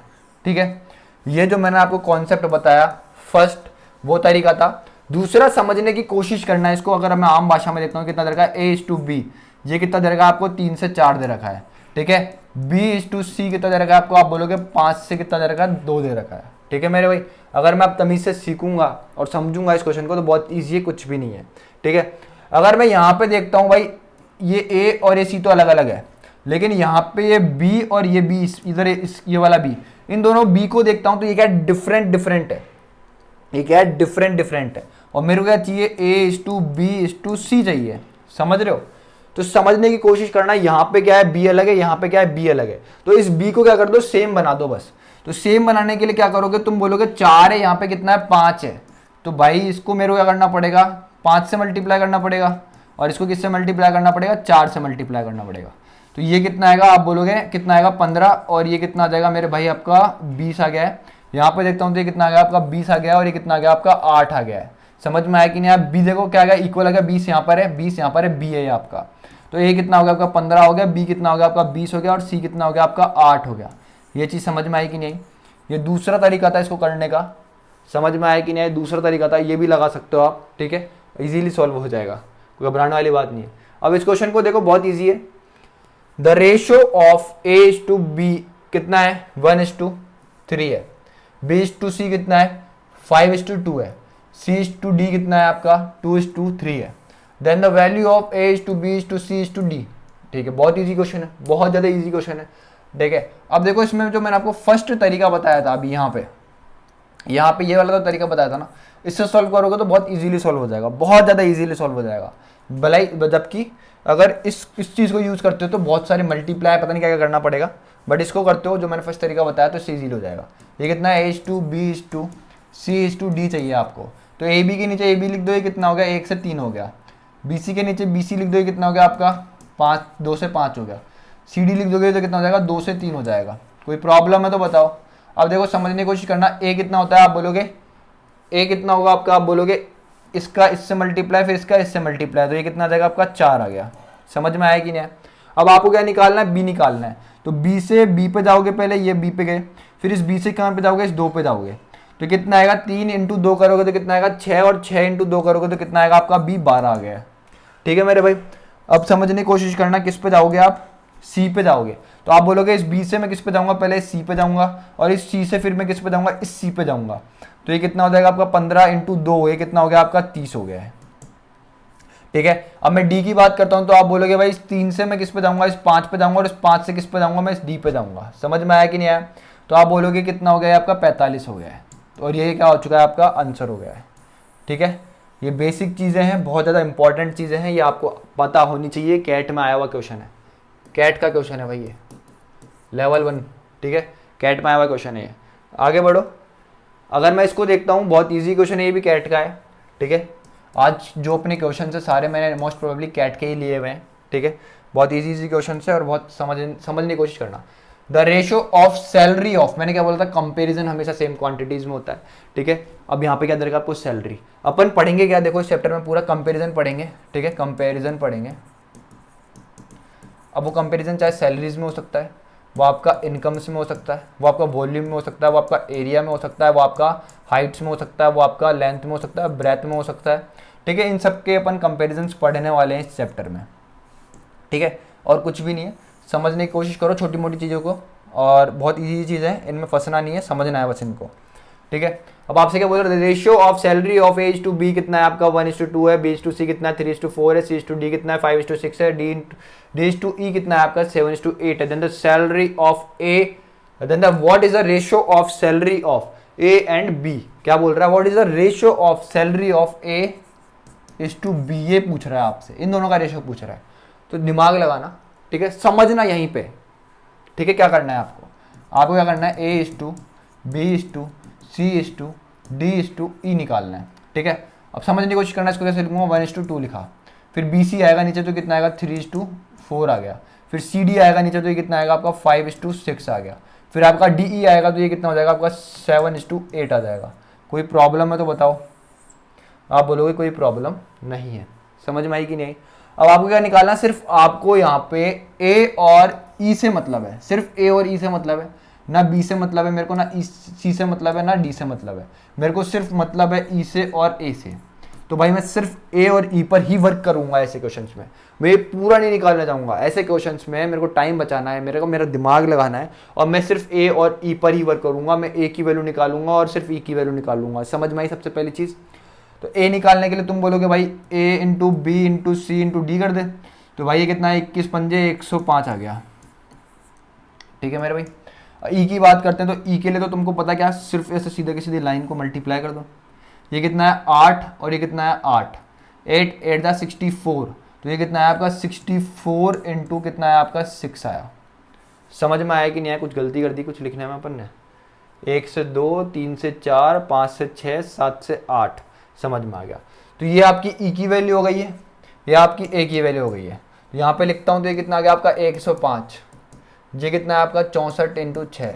ठीक है, ये जो मैंने आपको कॉन्सेप्ट बताया फर्स्ट, वो तरीका था। दूसरा, समझने की कोशिश करना है इसको। अगर मैं आम भाषा में देखता हूँ, कितना दे रखा है, ए इज टू बी, ये कितना दे रखा है आपको, 3 से 4 दे रखा है। ठीक है, बी इज टू सी कितना दे रखा है आपको, आप बोलोगे 5 से कितना दे रखा है, 2 दे रखा है। ठीक है मेरे भाई, अगर मैं अब तमीज से सीखूंगा और समझूंगा इस क्वेश्चन को तो बहुत ईजी है, कुछ भी नहीं है। ठीक है, अगर मैं यहाँ पे देखता हूँ भाई, ये ए और ये सी तो अलग अलग है, लेकिन यहाँ पे ये बी और ये बी, इधर ये वाला बी, इन दोनों बी को देखता हूँ तो ये क्या डिफरेंट है, ये क्या है, डिफरेंट है। और मेरे को क्या चाहिए, A is to B is to C चाहिए। समझ रहे हो? तो समझने की कोशिश करना, यहाँ पे क्या है, बी अलग है, यहाँ पे क्या है, बी अलग है। तो इस बी को क्या कर दो, सेम बना दो बस। तो सेम बनाने के लिए क्या करोगे, तुम बोलोगे 4 है, यहाँ पे कितना है, 5 है। तो भाई इसको मेरे को क्या करना पड़ेगा, 5 से मल्टीप्लाई करना पड़ेगा, और इसको किससे मल्टीप्लाई करना पड़ेगा, 4 से मल्टीप्लाई करना पड़ेगा। तो ये कितना आएगा, आप बोलोगे कितना आएगा, 15, और ये कितना आ जाएगा मेरे भाई आपका 20 आ गया है। यहाँ पे देखता हूँ तो ये कितना आ गया आपका, 20 आ गया, और ये कितना आ गया आपका, 8 आ गया है। समझ में आया कि नहीं? आप बी देखो क्या आ गया, इक्वल आ गया, 20 यहाँ पर है, 20 यहाँ पर है, बी है आपका। तो ए कितना हो गया आपका, 15 हो गया, बी कितना हो गया आपका, 20 हो गया, और सी कितना हो गया आपका, 8 हो गया। ये चीज़ समझ में आई कि नहीं? ये दूसरा तरीका था इसको करने का। समझ में आया कि नहीं? दूसरा तरीका था, ये भी लगा सकते हो आप। ठीक है, इजीली सॉल्व हो जाएगा, कोई घबराने वाली बात नहीं है। अब इस क्वेश्चन को देखो, बहुत ईजी है। The ratio of A is to B कितना है, 1:3 है। बी इज टू सी कितना है, 5:2 है। सी इज टू डी कितना है आपका, 2:3 है। Then the value of A is to B is to C is to D. ठीक है, बहुत ईजी क्वेश्चन है, बहुत ज़्यादा ईजी क्वेश्चन है। ठीक है, अब देखो इसमें जो मैंने आपको फर्स्ट तरीका बताया था, अभी यहाँ पे ये वाला तो तरीका बताया था ना, इससे सॉल्व करोगे तो बहुत इजीली सॉल्व हो जाएगा, बहुत ज़्यादा इजीली सॉल्व हो जाएगा। भलाई जबकि अगर इस चीज़ को यूज़ करते हो तो बहुत सारे मल्टीप्लाई, पता नहीं क्या क्या करना पड़ेगा, बट इसको करते हो जो मैंने फर्स्ट तरीका बताया तो इससे इजीली हो जाएगा। ये कितना है, A is to B is to C is to D चाहिए आपको। तो ए बी के नीचे ए बी लिख दो, ये कितना हो गया, 1 से 3 हो गया। बी सी के नीचे बी सी लिख दो, ये कितना हो गया आपका, 2 से 5 हो गया। सी डी लिख दोगे तो कितना हो जाएगा, 2 से 3 हो जाएगा। कोई प्रॉब्लम है तो बताओ। अब देखो समझने की कोशिश करना, ए कितना होता है, आप बोलोगे ए कितना होगा आपका, आप बोलोगे इसका इससे मल्टीप्लाई, फिर इसका इससे मल्टीप्लाई, तो ये कितना आ जाएगा आपका, 4 आ गया। समझ में आया कि नहीं? अब आपको क्या निकालना है, बी निकालना है। तो बी से बी पे जाओगे, पहले ये बी पे गए, फिर इस बी से कहाँ पे जाओगे, इस 2 पे जाओगे, तो कितना आएगा, 3 × 2 करोगे तो कितना आएगा, 6, और 6 × 2 करोगे तो कितना आएगा आपका, बी 12 आ गया। ठीक है मेरे भाई, अब समझने की कोशिश करना, किस पे जाओगे आप, सी पे जाओगे। तो आप बोलोगे इस बी से मैं किस पे जाऊंगा, पहले सी पे जाऊंगा, और इस सी से फिर मैं किस पे जाऊंगा, इस सी पे जाऊंगा। तो ये कितना हो जाएगा आपका, 15 × 2, ये कितना हो गया आपका, 30 हो गया है। ठीक है। अब मैं डी की बात करता हूं तो आप बोलोगे भाई इस 3 से मैं किस पे जाऊंगा, इस 5 पे जाऊंगा, और इस 5 से किस पे जाऊंगा, मैं इस डी पे जाऊंगा। समझ में आया कि नहीं आया? तो आप बोलोगे कितना हो गया आपका 45 हो गया है, और ये क्या हो चुका है आपका आंसर हो गया है। ठीक है, ये बेसिक चीज़ें हैं, बहुत ज़्यादा इंपॉर्टेंट चीज़ें हैं, ये आपको पता होनी चाहिए। कैट में आया हुआ क्वेश्चन है, कैट का क्वेश्चन है भाई ये, लेवल 1। ठीक है, कैट में आया हुआ क्वेश्चन है ये। आगे बढ़ो, अगर मैं इसको देखता हूँ बहुत ईजी क्वेश्चन है, ये भी कैट का है। ठीक है, आज जो अपने क्वेश्चन है सारे मैंने मोस्ट प्रोबेबली कैट के ही लिए हुए हैं। ठीक है, बहुत इजी क्वेश्चन है और बहुत समझने की कोशिश करना। The ratio of salary of, मैंने क्या बोला था, कंपैरिजन हमेशा सेम क्वांटिटीज में होता है। ठीक है, अब यहाँ पे क्या देगा आपको, सैलरी। अपन पढ़ेंगे क्या, देखो इस चैप्टर में पूरा कंपैरिजन पढ़ेंगे। ठीक है, कंपैरिजन पढ़ेंगे। अब वो कंपैरिजन चाहे सैलरीज में हो सकता है, वो आपका इनकम्स में हो सकता है, वो आपका वॉल्यूम में हो सकता है, वो आपका एरिया में हो सकता है, वो आपका हाइट्स में हो सकता है, वो आपका लेंथ में हो सकता है, ब्रेथ में हो सकता है। ठीक है, इन सब के अपन कंपैरिजंस पढ़ने वाले हैं इस चैप्टर में। ठीक है, और कुछ भी नहीं है, समझने की कोशिश करो छोटी मोटी चीज़ों को, और बहुत ईजी चीज़ है, इनमें फंसना नहीं है, समझना है बस इनको। ठीक है, अब आपसे क्या बोल रहे हैं, ratio of salary of A to B कितना है आपका, 1:2 है, B/C कितना है, 3:4 है, C/D कितना है, 5:6 है, D/E कितना है आपका, 7:8 है। Then the salary of A, then the what is the ratio of salary of A and B, क्या बोल रहा है, what is the ratio of salary of A is to B, ये पूछ रहा है आपसे, इन दोनों का रेशियो पूछ रहा है। तो दिमाग लगाना, ठीक है, समझना यहीं पे। ठीक है, क्या करना है आपको क्या करना है, A/B/C/D/E निकालना है। ठीक है, अब समझने की कोशिश करना है, इसको कैसे लिखूंगा, 1:2 लिखा, फिर BC आएगा नीचे तो कितना आएगा, 3:4 आ गया, फिर CD आएगा नीचे तो ये कितना आएगा आपका, 5:6 आ गया, फिर आपका DE आएगा तो ये कितना हो जाएगा आपका, 7:8 आ जाएगा। कोई प्रॉब्लम है तो बताओ, आप बोलोगे कोई प्रॉब्लम नहीं है। समझ में आई कि नहीं? अब आपको क्या निकालना, सिर्फ आपको यहाँ पे A और E से मतलब है, सिर्फ A और E से मतलब है, ना B से मतलब है मेरे को, ना C से मतलब है, ना D से मतलब है, मेरे को सिर्फ मतलब है E से और A से। तो भाई मैं सिर्फ A और E पर ही वर्क करूंगा ऐसे क्वेश्चंस में, मैं ये पूरा नहीं निकालना चाहूंगा। ऐसे क्वेश्चंस में मेरे को टाइम बचाना है, मेरे को मेरा दिमाग लगाना है, और मैं सिर्फ A और E पर ही वर्क करूंगा। मैं A की वैल्यू निकालूंगा और सिर्फ E की वैल्यू निकालूंगा। समझ में आई सबसे पहली चीज़? तो A निकालने के लिए तुम बोलोगे भाई A into B into C into D कर दे, तो भाई ये कितना है, 21 पंजे 105 आ गया। ठीक है मेरे भाई, E की बात करते हैं तो E के लिए तो तुमको पता क्या, सिर्फ ऐसे सीधे की सीधी लाइन को मल्टीप्लाई कर दो। ये कितना है 8 और ये कितना है 8, 8 8 दा 64, तो ये कितना है आपका 64 इंटू कितना है आपका 6 आया। समझ में आया कि नहीं आया? कुछ गलती कर दी कुछ लिखने में अपन ने? 1 से 2, 3 से 4, 5 से 6, 7 से 8, समझ में आ गया। तो ये आपकी E की वैल्यू हो गई है, ये आपकी A की वैल्यू हो गई है। तो यहाँ पे लिखता हूँ तो ये कितना आ गया आपका 105, ये कितना है आपका 64 इंटू 6।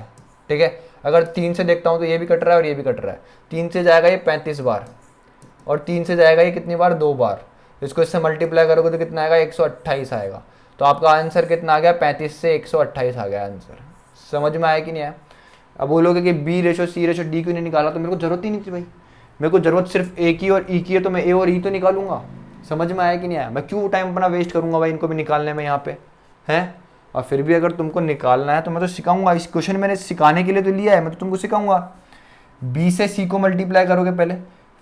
ठीक है, अगर 3 से देखता हूँ तो ये भी कट रहा है और ये भी कट रहा है। 3 से जाएगा ये 35 बार, और 3 से जाएगा ये कितनी बार, 2 बार। इसको इससे मल्टीप्लाई करोगे तो कितना आएगा, 128 आएगा। तो आपका आंसर कितना आ गया, 35 से 128 आ गया आंसर। समझ में आया कि नहीं आया? अब बोलोगे कि B/C/D क्यों नहीं निकाला, तो मेरे को जरूरत ही नहीं थी भाई, मेरे को जरूरत सिर्फ A की और E की है, तो मैं A और E तो निकालूंगा। समझ में आया कि नहीं आया? मैं क्यों टाइम अपना वेस्ट करूंगा भाई इनको भी निकालने में यहाँ पे हैं। और फिर भी अगर तुमको निकालना है तो मैं तो सिखाऊंगा, इस क्वेश्चन मैंने सिखाने के लिए तो लिया है, मैं तो तुमको सिखाऊंगा। B से C को मल्टीप्लाई करोगे पहले,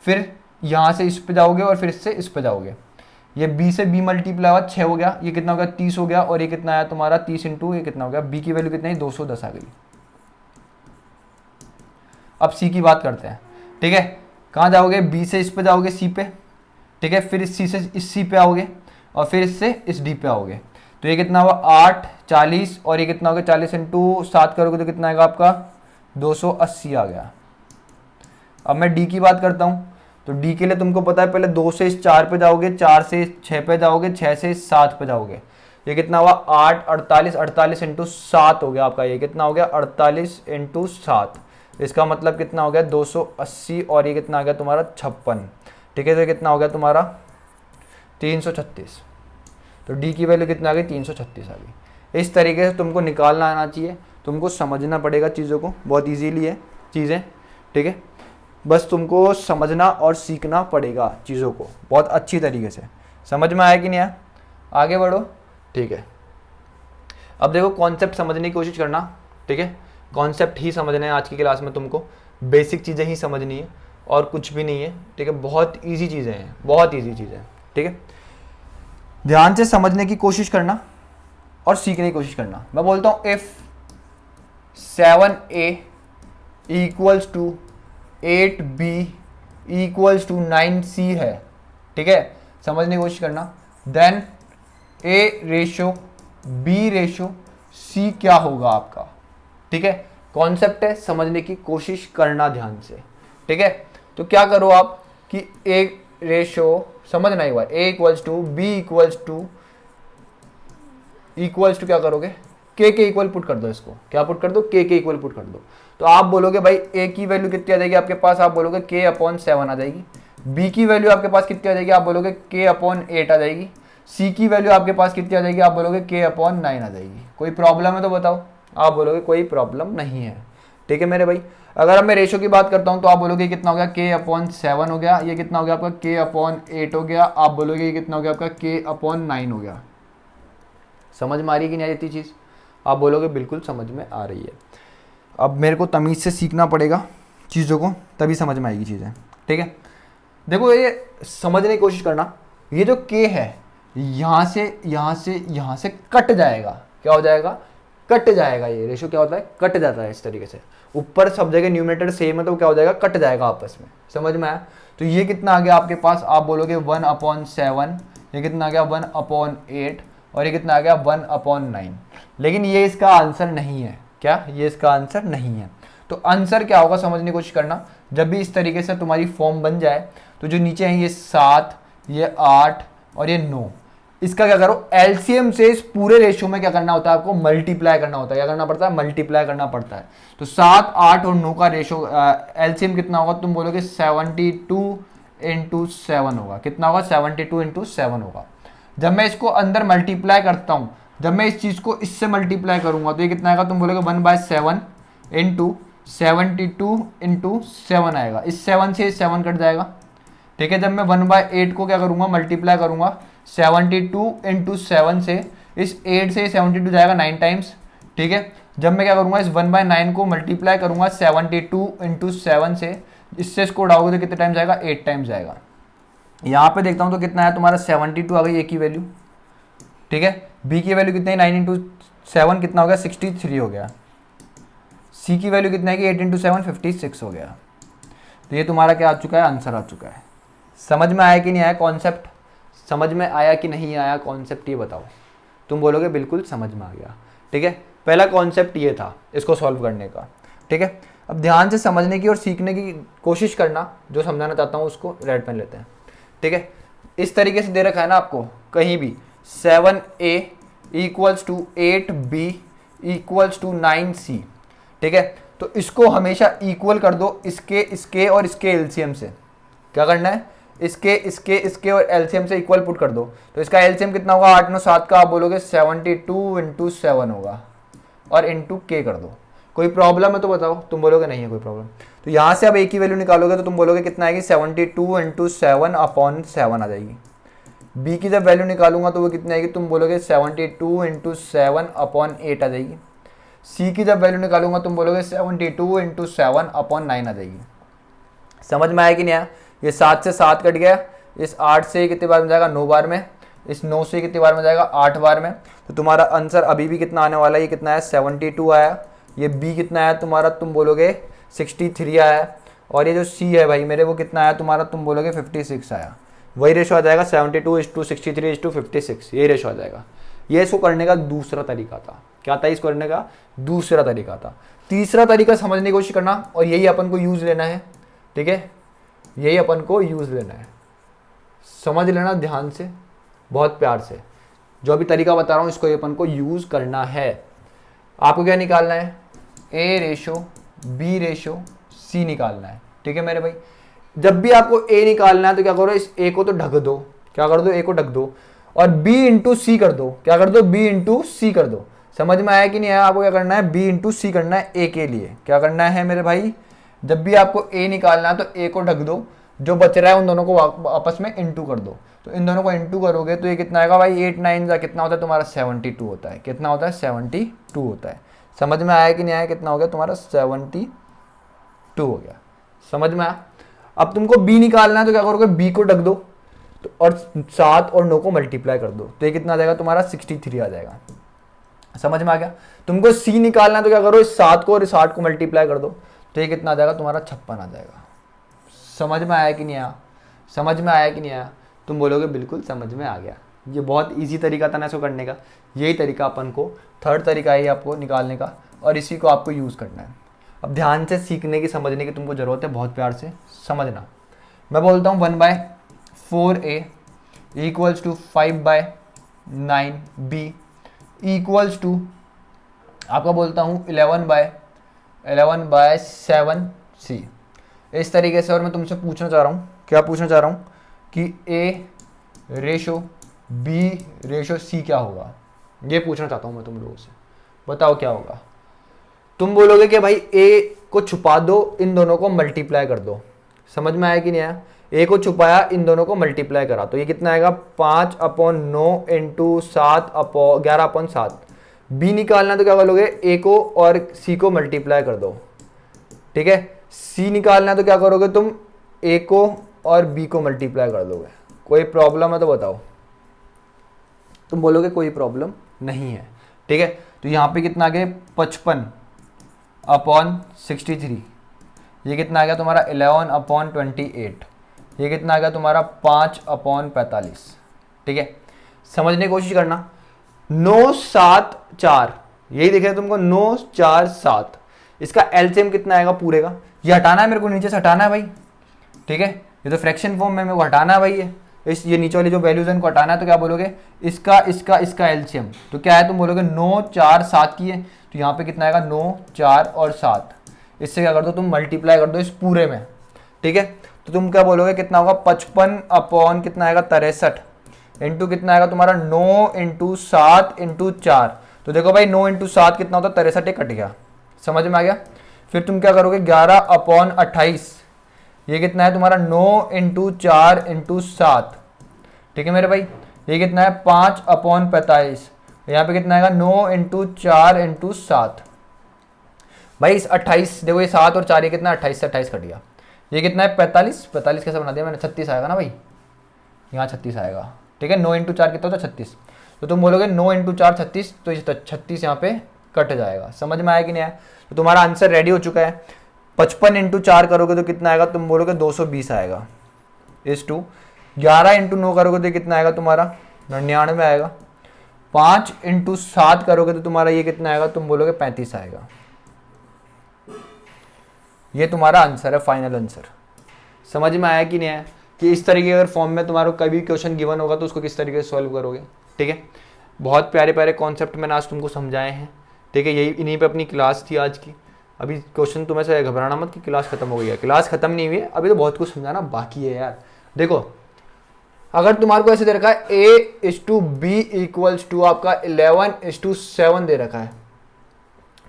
फिर यहाँ से इस पे जाओगे और फिर इससे इस पे जाओगे। ये B से B मल्टीप्लाई हुआ 6 हो गया, ये कितना हो गया 30 हो गया, और ये कितना आया तुम्हारा 30 इंटू ये कितना हो गया, B की वैल्यू कितनी 210 आ गई। अब C की बात करते हैं। ठीक है, कहाँ जाओगे, B से इस पे जाओगे C पे, ठीक है, फिर इस C से इस C पे आओगे, और फिर इससे इस D पे आओगे। तो ये कितना हुआ 8, 40, और ये कितना हो गया 40 इंटू 7 करोगे तो कितना आएगा आपका 280 आ गया। अब मैं D की बात करता हूँ, तो D के लिए तुमको पता है, पहले 2 से इस 4 पे जाओगे, 4 से 6 पे जाओगे, 6 से 7 पे जाओगे। ये कितना हुआ 8, 48, 48 इंटू 7 हो गया आपका, ये कितना हो गया 48 इंटू 7, इसका मतलब कितना हो गया 280, और ये कितना आ गया तुम्हारा 56। ठीक है, तो कितना हो गया तुम्हारा 336। तो D की वैल्यू कितना आ गई 336 आ गई। इस तरीके से तुमको निकालना आना चाहिए, तुमको समझना पड़ेगा चीज़ों को, बहुत इजीली है चीज़ें। ठीक है, बस तुमको समझना और सीखना पड़ेगा चीज़ों को बहुत अच्छी तरीके से। समझ में आया कि नहीं आया? आगे बढ़ो। ठीक है, अब देखो कॉन्सेप्ट समझने की कोशिश करना। ठीक है, कॉन्सेप्ट ही समझना है आज की क्लास में, तुमको बेसिक चीज़ें ही समझनी है और कुछ भी नहीं है। ठीक है, बहुत ईजी चीज़ें हैं, बहुत ईजी चीज़ें। ठीक है, ध्यान से समझने की कोशिश करना और सीखने की कोशिश करना। मैं बोलता हूं if 7a equals to 8b equals to 9c है, ठीक है, समझने की कोशिश करना, then a ratio b ratio c क्या होगा आपका, ठीक है। कॉन्सेप्ट है, समझने की कोशिश करना ध्यान से, ठीक है। तो क्या करो आप कि a रेशो समझना एक बार, a equals to b equals to क्या करोगे, k के इक्वल पुट कर दो, इसको क्या पुट कर दो, k के इक्वल पुट कर दो। तो आप बोलोगे भाई a की वैल्यू कितनी आ जाएगी आपके पास, आप बोलोगे k अपॉन 7 आ जाएगी। b की वैल्यू आपके पास कितनी आ जाएगी, आप बोलोगे k अपॉन 8 आ जाएगी। c की वैल्यू आपके पास कितनी आ जाएगी, आप बोलोगे k अपॉन 9 आ जाएगी। कोई प्रॉब्लम है तो बताओ, आप बोलोगे कोई प्रॉब्लम नहीं है, ठीक है मेरे भाई। अगर अब मैं रेशो की बात करता हूं तो आप बोलोगे कितना हो गया, k अपॉन 7 हो गया, ये कितना हो गया आपका k अपॉन 8 हो गया, आप बोलोगे ये कितना हो गया आपका k अपॉन 9 हो गया। समझ में आ रही है कि नहीं आती चीज़, आप बोलोगे बिल्कुल समझ में आ रही है। अब मेरे को तमीज़ से सीखना पड़ेगा चीज़ों को, तभी समझ में आएगी चीज़ें, ठीक है। देखो ये समझने की कोशिश करना, ये जो k है यहाँ से कट जाएगा, क्या हो जाएगा, कट जाएगा। ये रेशो क्या होता है, कट जाता है इस तरीके से, ऊपर सब जगह न्यूमरेटर सेम है तो क्या हो जाएगा, कट जाएगा आपस में। समझ में आया। तो ये कितना आ गया आपके पास, आप बोलोगे 1/7, ये कितना आ गया 1/8, और ये कितना आ गया 1/9। लेकिन ये इसका आंसर नहीं है, क्या ये इसका आंसर नहीं है। तो आंसर क्या होगा समझने की कोशिश करना। जब भी इस तरीके से तुम्हारी फॉर्म बन जाए तो जो नीचे है ये 7, ये 8 और ये 9, इसका क्या करो, एलसीएम से इस पूरे रेशियो में क्या करना होता है, आपको मल्टीप्लाई करना होता है। क्या करना पड़ता है, मल्टीप्लाई करना पड़ता है। तो 7, 8 और 9 का रेशियो एलसीएम कितना होगा, तुम बोलोगे 72 इंटू 7 होगा। कितना होगा, 72 इंटू 7 होगा। जब मैं इसको अंदर मल्टीप्लाई करता हूं, जब मैं इस चीज को इससे मल्टीप्लाई करूंगा तो ये कितना आएगा, तुम बोलोगे 1/7 इंटू 72 इंटू 7 आएगा। इस 7 से 7 कट जाएगा, ठीक है। जब मैं 1/8 को क्या करूंगा, मल्टीप्लाई करूंगा 72 इंटू 7 से, इस 8 से 72 जाएगा 9 टाइम्स, ठीक है। जब मैं क्या करूंगा, इस 1/9 को मल्टीप्लाई करूंगा 72 इंटू 7 से, इससे इसको उड़ाओगे तो कितने टाइम्स जाएगा, 8 टाइम्स जाएगा। यहाँ पे देखता हूँ तो कितना है तुम्हारा 72 आ गई ए की वैल्यू, ठीक है। बी की वैल्यू कितनी है, 9 इंटू 7 कितना हो गया, 63 हो गया। सी की वैल्यू कितना है कि 8 इंटू 7 56 हो गया। तो ये तुम्हारा क्या आ चुका है, आंसर आ चुका है। समझ में आया कि नहीं आया कॉन्सेप्ट, समझ में आया कि नहीं आया कॉन्सेप्ट, ये बताओ। तुम बोलोगे बिल्कुल समझ में आ गया, ठीक है। पहला कॉन्सेप्ट ये था इसको सॉल्व करने का, ठीक है। अब ध्यान से समझने की और सीखने की कोशिश करना, जो समझाना चाहता हूँ उसको रेड पेन लेते हैं, ठीक है। इस तरीके से दे रखा है ना आपको कहीं भी, 7a equals to 8b equals to 9c, ठीक है। तो इसको हमेशा इक्वल कर दो इसके और इसके एलसीएम से। क्या करना है, इसके और एलसीएम से इक्वल पुट कर दो। तो इसका एलसीएम कितना होगा, 8 9 7 का, आप बोलोगे 72 इंटू 7 होगा, और इंटू के कर दो। कोई प्रॉब्लम है तो बताओ, तुम बोलोगे नहीं है कोई प्रॉब्लम। तो यहाँ से अब ए की वैल्यू निकालोगे तो तुम बोलोगे कितना आएगी, 72 इंटू 7 अपॉन 7 आ जाएगी। बी की जब वैल्यू निकालूंगा तो वो कितनी आएगी, तुम बोलोगे 72 इंटू 7 अपॉन 8 आ जाएगी। सी की जब वैल्यू निकालूंगा तुम बोलोगे 72 इंटू 7 अपॉन 9 आ जाएगी। समझ में आया कि नहीं आया। ये 7 से 7 कट गया, इस 8 से कितने बार में जाएगा, 9 बार में, इस 9 से कितनी बार में जाएगा, 8 बार में। तो तुम्हारा आंसर अभी भी कितना आने वाला है, ये कितना है 72 आया। ये बी कितना आया तुम्हारा, तुम बोलोगे 63 आया। और ये जो सी है भाई मेरे, वो कितना आया तुम्हारा, तुम बोलोगे 56 आया। वही रेशो आ जाएगा 72:63:56, यही रेशो आ जाएगा। ये इसको करने का दूसरा तरीका था। क्या था इसको करने का दूसरा तरीका था। तीसरा तरीका समझने की कोशिश करना, और यही अपन को यूज लेना है, ठीक है। यही अपन को यूज लेना है, समझ लेना ध्यान से, बहुत प्यार से। जो अभी तरीका बता रहा हूं इसको अपन को यूज करना है। आपको क्या निकालना है, ए रेशो बी रेशो सी निकालना है, ठीक है मेरे भाई। जब भी आपको ए निकालना है तो क्या करो, इस ए को तो ढक दो, क्या कर दो, ए को ढक दो, और बी इंटू सी कर दो। क्या कर दो, बी इंटू सी कर दो। समझ में आया कि नहीं आया। आपको क्या करना है, बी इंटू सी करना है ए के लिए। क्या करना है मेरे भाई, जब भी आपको ए निकालना है तो ए को ढक दो, जो बच रहा है उन दोनों को आपस में इंटू कर दो। तो इन दोनों को इंटू करोगे तो ये कितना आएगा भाई, 8 9 का कितना होता है तुम्हारा, 72 होता है। कितना होता है, 72 होता है। समझ में आया कि नहीं आया, कितना हो गया तुम्हारा, 72 हो गया। समझ में आया। अब तुमको बी निकालना है तो क्या करोगे, बी को ढक दो, तो और 7 और 9 को मल्टीप्लाई कर दो तो ये कितना आ जाएगा तुम्हारा 63 आ जाएगा। समझ में आ गया। तुमको सी निकालना है तो क्या करो, इस 7 को और इस 8 को मल्टीप्लाई कर दो तो ये कितना आ जाएगा तुम्हारा 56 आ जाएगा। समझ में आया कि नहीं आया? समझ में आया कि नहीं आया? तुम बोलोगे बिल्कुल समझ में आ गया। ये बहुत इजी तरीका था ना इसको करने का। यही तरीका अपन को, थर्ड तरीका है आपको निकालने का, और इसी को आपको यूज़ करना है। अब ध्यान से सीखने की, समझने की तुमको ज़रूरत है, बहुत प्यार से समझना। मैं बोलता हूँ 1/4a equals to 5/9b equals to आपका बोलता हूँ 11/7c। इस तरीके से। और मैं तुमसे पूछना चाह रहा हूँ, क्या पूछना चाह रहा हूँ कि a ratio b ratio c क्या होगा, ये पूछना चाहता हूँ मैं तुम लोगों से। बताओ क्या होगा। तुम बोलोगे कि भाई a को छुपा दो, इन दोनों को मल्टीप्लाई कर दो। समझ में आया कि नहीं आया? a को छुपाया, इन दोनों को मल्टीप्लाई करा तो ये कितना आएगा 5/9 इंटू 11/7। b निकालना तो क्या करोगे, a को और c को मल्टीप्लाई कर दो, ठीक है। c निकालना तो क्या करोगे तुम, a को और b को मल्टीप्लाई कर दोगे। कोई प्रॉब्लम है तो बताओ। तुम बोलोगे कोई प्रॉब्लम नहीं है, ठीक है। तो यहाँ पे कितना आ गया 55/63। ये कितना आ गया तुम्हारा 11/28। ये कितना आ गया तुम्हारा 5/45, ठीक है। समझने की कोशिश करना। 9 7 4 यही देख रहे तुमको, 9 4 7। इसका एलसीएम कितना आएगा पूरे का, ये हटाना है मेरे को, नीचे से हटाना है भाई, ठीक है। ये तो फ्रैक्शन फॉर्म में मेरे को हटाना है भाई। ये नीचे वाली जो वैल्यूज है इनको हटाना है। तो क्या बोलोगे, इसका एलसीएम तो क्या है, तुम बोलोगे 9 4 7 की है तो यहाँ पे कितना आएगा 9 4 और 7। इससे क्या कर दो तुम, मल्टीप्लाई कर दो इस पूरे में, ठीक है। तो तुम क्या बोलोगे कितना होगा 55 कितना आएगा 63 इंटू कितना आएगा तुम्हारा 9 इंटू 7 इंटू 4। तो देखो भाई 9 इंटू 7 कितना होता है 63, ये कट गया। समझ में आ गया। फिर तुम क्या करोगे 11/28। ये कितना है तुम्हारा 9 इंटू 4 इंटू 7, ठीक है मेरे भाई। ये कितना है 5/45। यहाँ पे कितना आएगा 9 इंटू 4 इंटू 7। भाई इस 28 देखो, ये 7 और 4 ये कितना 28 से 28 कट गया। ये कितना है 45 कैसे बना दिया मैंने, 36 आएगा ना भाई, यहाँ 36 आएगा, ठीक है। 9 इंटू 4 कितना होता है 36। तो तुम बोलोगे 9 इंटू 4 36, तो ये 36 यहाँ पे कट जाएगा। समझ में आया कि नहीं आया? तो तुम्हारा आंसर रेडी हो चुका है। 55 इंटू 4 करोगे तो कितना आएगा, तुम बोलोगे 220 आएगा। इस टू 11 इंटू 9 करोगे तो कितना आएगा तुम्हारा 99 आएगा। 5 इंटू 7 करोगे तो तुम्हारा ये कितना आएगा, तुम बोलोगे 35 आएगा। ये तुम्हारा आंसर है, फाइनल आंसर। समझ में आया कि नहीं आया कि इस तरीके अगर फॉर्म में तुम्हारा कभी क्वेश्चन गिवन होगा तो उसको किस तरीके से सॉल्व करोगे, ठीक है। बहुत प्यारे प्यारे कॉन्सेप्ट मैंने आज तुमको समझाए हैं, ठीक है। यही इन्हीं पे अपनी क्लास थी आज की। अभी क्वेश्चन तुम्हें से घबराना मत कि क्लास खत्म हो गई है, क्लास खत्म नहीं हुई है, अभी तो बहुत कुछ समझाना बाकी है यार। देखो अगर तुम्हारे को ऐसे दे रखा है A/B इक्वल्स टू आपका 11:7 दे रखा है,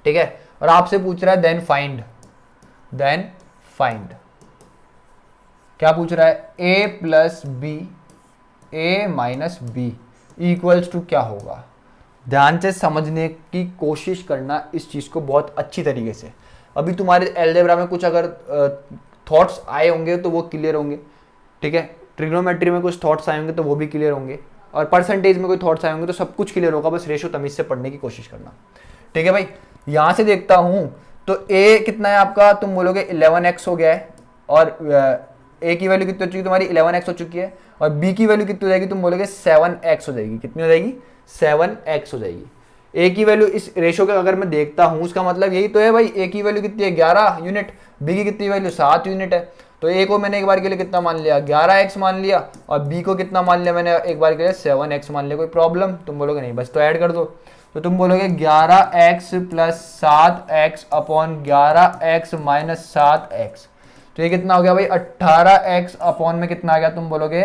ठीक है, और आपसे पूछ रहा है देन फाइंड क्या पूछ रहा है, A plus B A minus B equals to क्या होगा। ध्यान से समझने की कोशिश करना इस चीज को बहुत अच्छी तरीके से। अभी तुम्हारे अलजेब्रा में कुछ अगर थॉट्स आए होंगे तो वो क्लियर होंगे, ठीक है। ट्रिग्नोमेट्री में कुछ थॉट्स आए होंगे तो वो भी क्लियर होंगे, और परसेंटेज में कोई थॉट्स आए होंगे तो सब कुछ क्लियर होगा। बस रेशो तमीज से पढ़ने की कोशिश करना, ठीक है भाई। यहां से देखता हूं तो A कितना है आपका, तुम बोलोगे 11x हो गया है, और A की वैल्यू कितनी हो चुकी है तुम्हारी 11x हो चुकी है, और B की वैल्यू कितनी हो जाएगी, तुम बोलोगे 7x हो जाएगी। कितनी हो जाएगी 7x हो जाएगी। A की वैल्यू इस रेशो का अगर मैं देखता हूं, उसका मतलब यही तो है भाई, A की वैल्यू कितनी है 11 यूनिट, B की कितनी वैल्यू 7 यूनिट है। तो A को मैंने एक बार के लिए कितना मान लिया 11x मान लिया, और B को कितना मान लिया मैंने एक बार के लिए 7x मान लिया। कोई प्रॉब्लम, तुम बोलोगे नहीं, बस तो ऐड कर दो। तो तुम बोलोगे 11x plus 7x upon 11x minus 7x, तो ये कितना हो गया भाई 18x अपॉन में कितना आ गया, तुम बोलोगे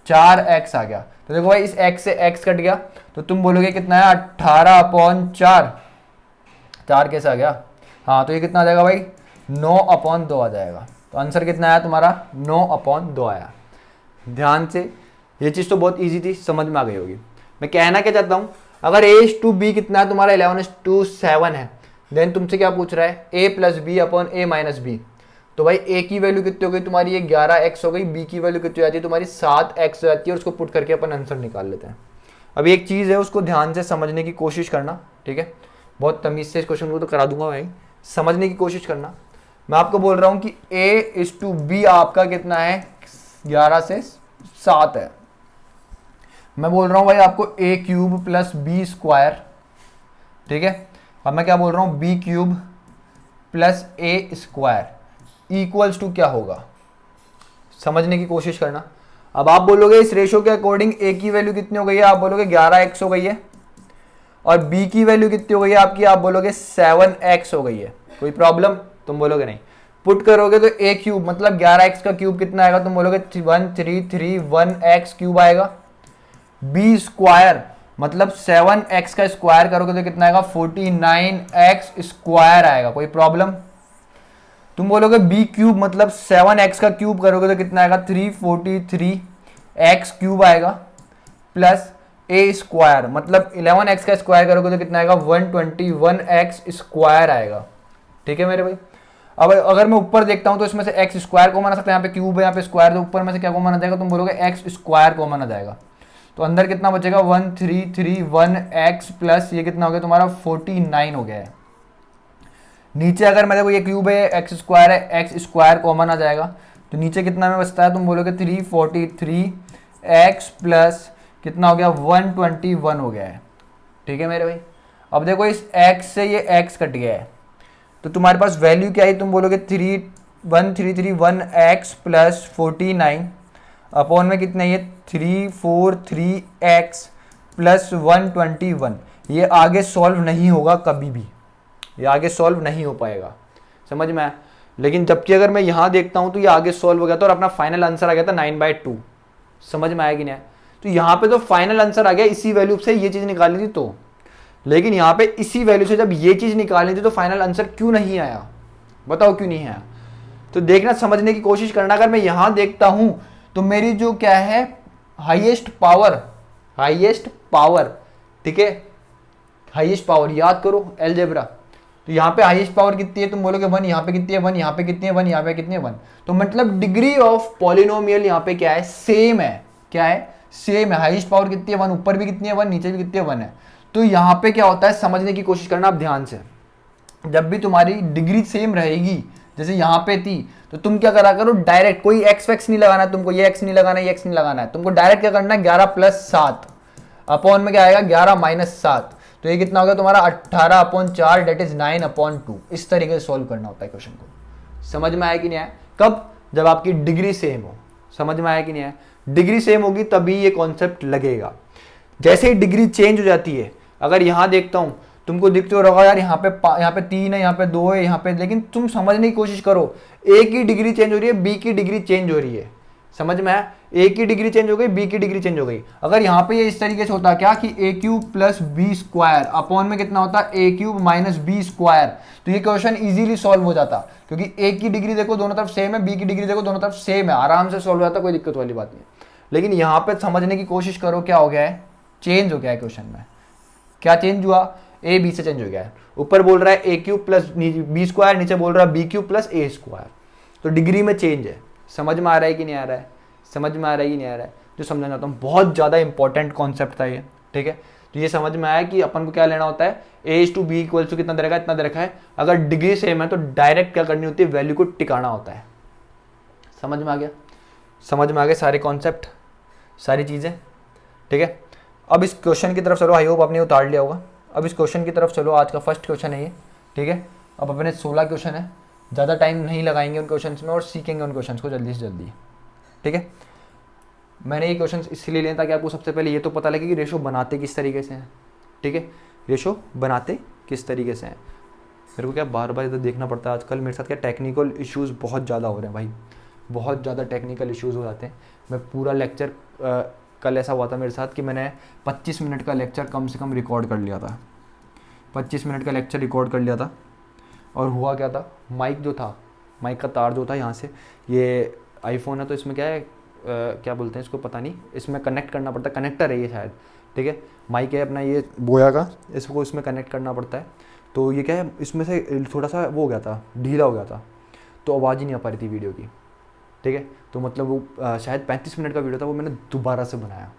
4x आ गया। तो देखो भाई इस x से x कट गया, तो तुम बोलोगे कितना है 18/4, 4 कैसे आ गया, हाँ तो ये कितना आ जाएगा भाई 9/2 आ जाएगा। तो आंसर कितना आया तुम्हारा 9/2 आया। ध्यान से, ये चीज़ तो बहुत इजी थी, समझ में आ गई होगी। मैं कहना क्या चाहता हूँ, अगर A/B कितना है तुम्हारा 11:7 है, देन तुमसे क्या पूछ रहा है A plus B upon A minus B. तो भाई ए की वैल्यू कितनी हो गई तुम्हारी, ये 11x हो गई, बी की वैल्यू कितनी हो जाती है तुम्हारी 7x हो जाती है, और उसको पुट करके अपन आंसर निकाल लेते हैं। अभी एक चीज़ है उसको ध्यान से समझने की कोशिश करना, ठीक है, बहुत तमीज़ से इस क्वेश्चन को तो करा दूंगा भाई, समझने की कोशिश करना। मैं आपको बोल रहा हूँ कि A/B आपका कितना है, 11 से 7 है। मैं बोल रहा हूँ भाई आपको A³ प्लस B², ठीक है, अब मैं क्या बोल रहा हूँ B³ plus A² equals to क्या होगा, समझने की कोशिश करना। अब आप बोलोगे इस रेशो के अकॉर्डिंग A की वैल्यू कितनी हो गई है, आप बोलोगे 11x हो गई है, और B की वैल्यू कितनी हो गई है आपकी, आप बोलोगे 7x हो गई है। कोई प्रॉब्लम, तुम बोलोगे नहीं। पुट करोगे तो A³ मतलब 11x का क्यूब कितना आएगा, तुम बोलोगे 1331x³ आएगा। B² मतलब 7x का स्क्वायर करोगे तो कितना आएगा, 49x² आएगा। कोई प्रॉब्लम, तुम बोलोगे B³ मतलब 7x का क्यूब करोगे तो कितना आएगा, 343x³ आएगा, प्लस A² मतलब 11x का स्क्वायर करोगे तो कितना आएगा, 121x² आएगा। ठीक है मेरे भाई। अब अगर मैं ऊपर देखता हूं तो इसमें से x² कॉमन आ सकता है, यहाँ पे क्यूब है, यहाँ पे स्क्वायर, तो ऊपर में से क्या कॉमन आ जाएगा, तुम बोलोगे x² कॉमन आ जाएगा। तो अंदर कितना बचेगा, 1331x प्लस ये कितना हो गया तुम्हारा 49 हो गया है। नीचे अगर मैं देखो ये क्यूब है, x² है, x² कॉमन आ जाएगा, तो नीचे कितना में बचता है, तुम बोलोगे 343x प्लस कितना हो गया 121 हो गया है। ठीक है मेरे भाई। अब देखो इस x से ये x कट गया है, तो तुम्हारे पास वैल्यू क्या है, तुम बोलोगे 1331x प्लस 49 अपॉन में कितना ये 343x प्लस 121। ये आगे सॉल्व नहीं होगा कभी भी, ये आगे सॉल्व नहीं हो पाएगा, समझ में आया। लेकिन जबकि अगर मैं यहाँ देखता हूँ तो ये आगे सॉल्व हो गया था और अपना फाइनल आंसर आ गया था 9/2। समझ में आया कि नहीं आया। तो यहाँ पे तो फाइनल आंसर आ गया, इसी वैल्यू से ये चीज़ निकालनी थी तो, लेकिन यहाँ पे इसी वैल्यू से जब ये चीज़ निकालनी थी तो फाइनल आंसर क्यों नहीं आया, बताओ क्यों नहीं आया। तो देखना, समझने की कोशिश करना। अगर मैं यहाँ देखता हूँ तो मेरी जो क्या है हाईएस्ट पावर, ठीक है, हाईएस्ट पावर याद करो अलजेब्रा। तो यहाँ पे हाईएस्ट पावर कितनी है, तुम बोलोगे 1, यहाँ पे कितनी है 1, यहाँ पे कितनी है 1, यहाँ पे कितनी है 1। तो मतलब डिग्री ऑफ पॉलिनोमियल यहाँ पे क्या है, सेम है। क्या है, सेम है। हाईएस्ट पावर कितनी है 1, ऊपर भी कितनी है 1, नीचे भी कितनी है 1 है। तो यहाँ पे क्या होता है, समझने की कोशिश करना आप ध्यान से। जब भी तुम्हारी डिग्री सेम रहेगी, जैसे यहाँ पे थी, तो तुम क्या करा करो, डायरेक्ट कोई एक्स वैक्स नहीं लगाना, तुमको ये एक्स नहीं लगाना, ये एक्स नहीं लगाना है, तुमको डायरेक्ट क्या करना है 11 + 7 अपॉन में क्या आएगा 11 - 7। तो ये कितना हो गया तुम्हारा 18/4 डेट इज 9/2। इस तरीके से सॉल्व करना होता है क्वेश्चन को। समझ में आया कि नहीं आया। कब, जब आपकी डिग्री सेम हो। समझ में आया कि नहीं आया। डिग्री सेम होगी तभी ये कॉन्सेप्ट लगेगा। जैसे ही डिग्री चेंज हो जाती है, अगर यहाँ देखता हूँ तुमको दिखते हो रहा यार, यहाँ पे 3 है, यहाँ पे 2 है, यहाँ पे, लेकिन तुम समझने की कोशिश करो, ए की डिग्री चेंज हो रही है, बी की डिग्री चेंज हो रही है। समझ में आया। ए की डिग्री चेंज हो गई, बी की डिग्री चेंज हो गई। अगर यहाँ पे ये इस तरीके से होता क्या कि A³ + B² अपॉन में कितना होता A³ - B², तो ये क्वेश्चन इजीली सॉल्व हो जाता, क्योंकि ए की डिग्री देखो दोनों तरफ सेम है, बी की डिग्री देखो दोनों तरफ सेम है, आराम से सॉल्व हो जाता, कोई दिक्कत वाली बात नहीं। लेकिन यहाँ पे समझने की कोशिश करो, क्या हो गया है, चेंज हो गया है क्वेश्चन में। क्या चेंज हुआ, ए बी से चेंज हो गया है। ऊपर बोल रहा है A³ + B², नीचे बोल रहा है B³ + A²। तो डिग्री में चेंज है। समझ में आ रहा है कि नहीं आ रहा है, समझ में आ रहा है कि नहीं आ रहा है। जो समझना चाहता हूँ, बहुत ज़्यादा इंपॉर्टेंट कॉन्सेप्ट था ये, ठीक है। तो ये समझ में आया कि अपन को क्या लेना होता है, A/B = कितना दे रखा है, इतना दे रखा है। अगर डिग्री सेम है तो डायरेक्ट क्या करनी होती है, वैल्यू को टिकाना होता है। समझ में आ गया, समझ में आ गए सारे कॉन्सेप्ट, सारी चीज़ें, ठीक है। अब इस क्वेश्चन की तरफ चलो, आई होप आपने उतार लिया होगा। अब इस क्वेश्चन की तरफ चलो, आज का फर्स्ट क्वेश्चन है ये, ठीक है। अब अपने 16 क्वेश्चन है, ज़्यादा टाइम नहीं लगाएंगे उन क्वेश्चन में और सीखेंगे उन क्वेश्चन को जल्दी से जल्दी, ठीक है। मैंने ये क्वेश्चन इसलिए लिए ताकि आपको सबसे पहले ये तो पता लगे कि रेशो बनाते किस तरीके से हैं, ठीक है। रेशो बनाते किस तरीके से हैं, मेरे को क्या बार बार इधर देखना पड़ता है आजकल। मेरे साथ क्या टेक्निकल इश्यूज़ बहुत ज़्यादा हो रहे हैं भाई, बहुत ज़्यादा टेक्निकल इश्यूज़ हो जाते हैं। मैं पूरा लेक्चर, कल ऐसा हुआ था मेरे साथ कि मैंने 25 मिनट का लेक्चर कम से कम रिकॉर्ड कर लिया था, 25 मिनट का लेक्चर रिकॉर्ड कर लिया था। और हुआ क्या था, माइक जो था, माइक का तार जो था, यहाँ से, ये आईफोन है तो इसमें क्या है, क्या बोलते हैं इसको पता नहीं, इसमें कनेक्ट करना पड़ता है, कनेक्टर है ये शायद, ठीक है। माइक है अपना ये बोया का, इसको इसमें कनेक्ट करना पड़ता है। तो ये क्या है, इसमें से थोड़ा सा वो हो गया था, ढीला हो गया था। तो आवाज़ ही नहीं आ पा रही थी वीडियो की, ठीक है। तो मतलब वो शायद 35 मिनट का वीडियो था, वो मैंने दोबारा से बनाया।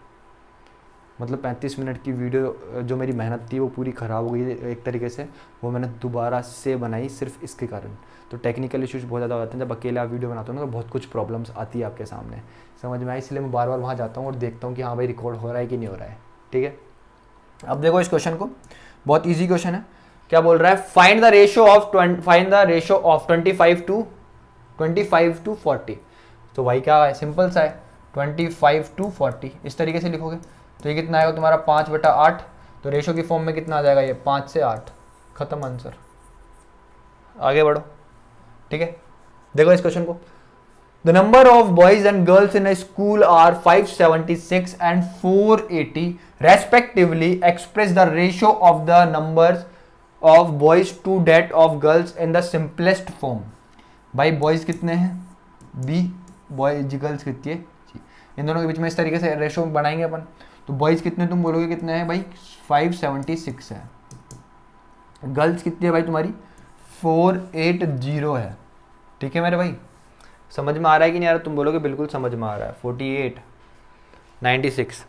मतलब 35 मिनट की वीडियो जो मेरी मेहनत थी वो पूरी ख़राब हो गई एक तरीके से, वो मैंने दोबारा से बनाई सिर्फ इसके कारण। तो टेक्निकल इश्यूज बहुत ज़्यादा हो जाते हैं जब अकेले आप वीडियो बनाते हो ना, तो बहुत कुछ प्रॉब्लम्स आती है आपके सामने, समझ में आए। इसलिए मैं बार बार वहाँ जाता हूँ और देखता हूँ कि हाँ भाई रिकॉर्ड हो रहा है कि नहीं हो रहा है, ठीक है। अब देखो इस क्वेश्चन को, बहुत ईजी क्वेश्चन है। क्या बोल रहा है, find the ratio of 25 to 40। तो भाई क्या है, सिंपल सा है, 25 to 40 इस तरीके से लिखोगे तो ये कितना आएगा तुम्हारा 5/8। तो रेशो की फॉर्म में कितना आ जाएगा, ये 5 से 8, खत्म आंसर। आगे बढ़ो, ठीक है। देखो इस क्वेश्चन को, the number of boys and girls in a school are 576 and 480 respectively, express the ratio of the numbers of boys to that of girls in the simplest form. भाई बॉयज कितने हैं, बी, बॉयज गर्ल्स कितनी है, इन दोनों के बीच में इस तरीके से रेशो बनाएंगे अपन। तो बॉयज कितने तुम बोलोगे कितने हैं भाई, 576 है। गर्ल्स कितनी है भाई तुम्हारी, 480 है, ठीक है मेरे भाई। समझ में आ रहा है कि नहीं आ रहा, तुम बोलोगे बिल्कुल समझ में आ रहा है। 48, 96,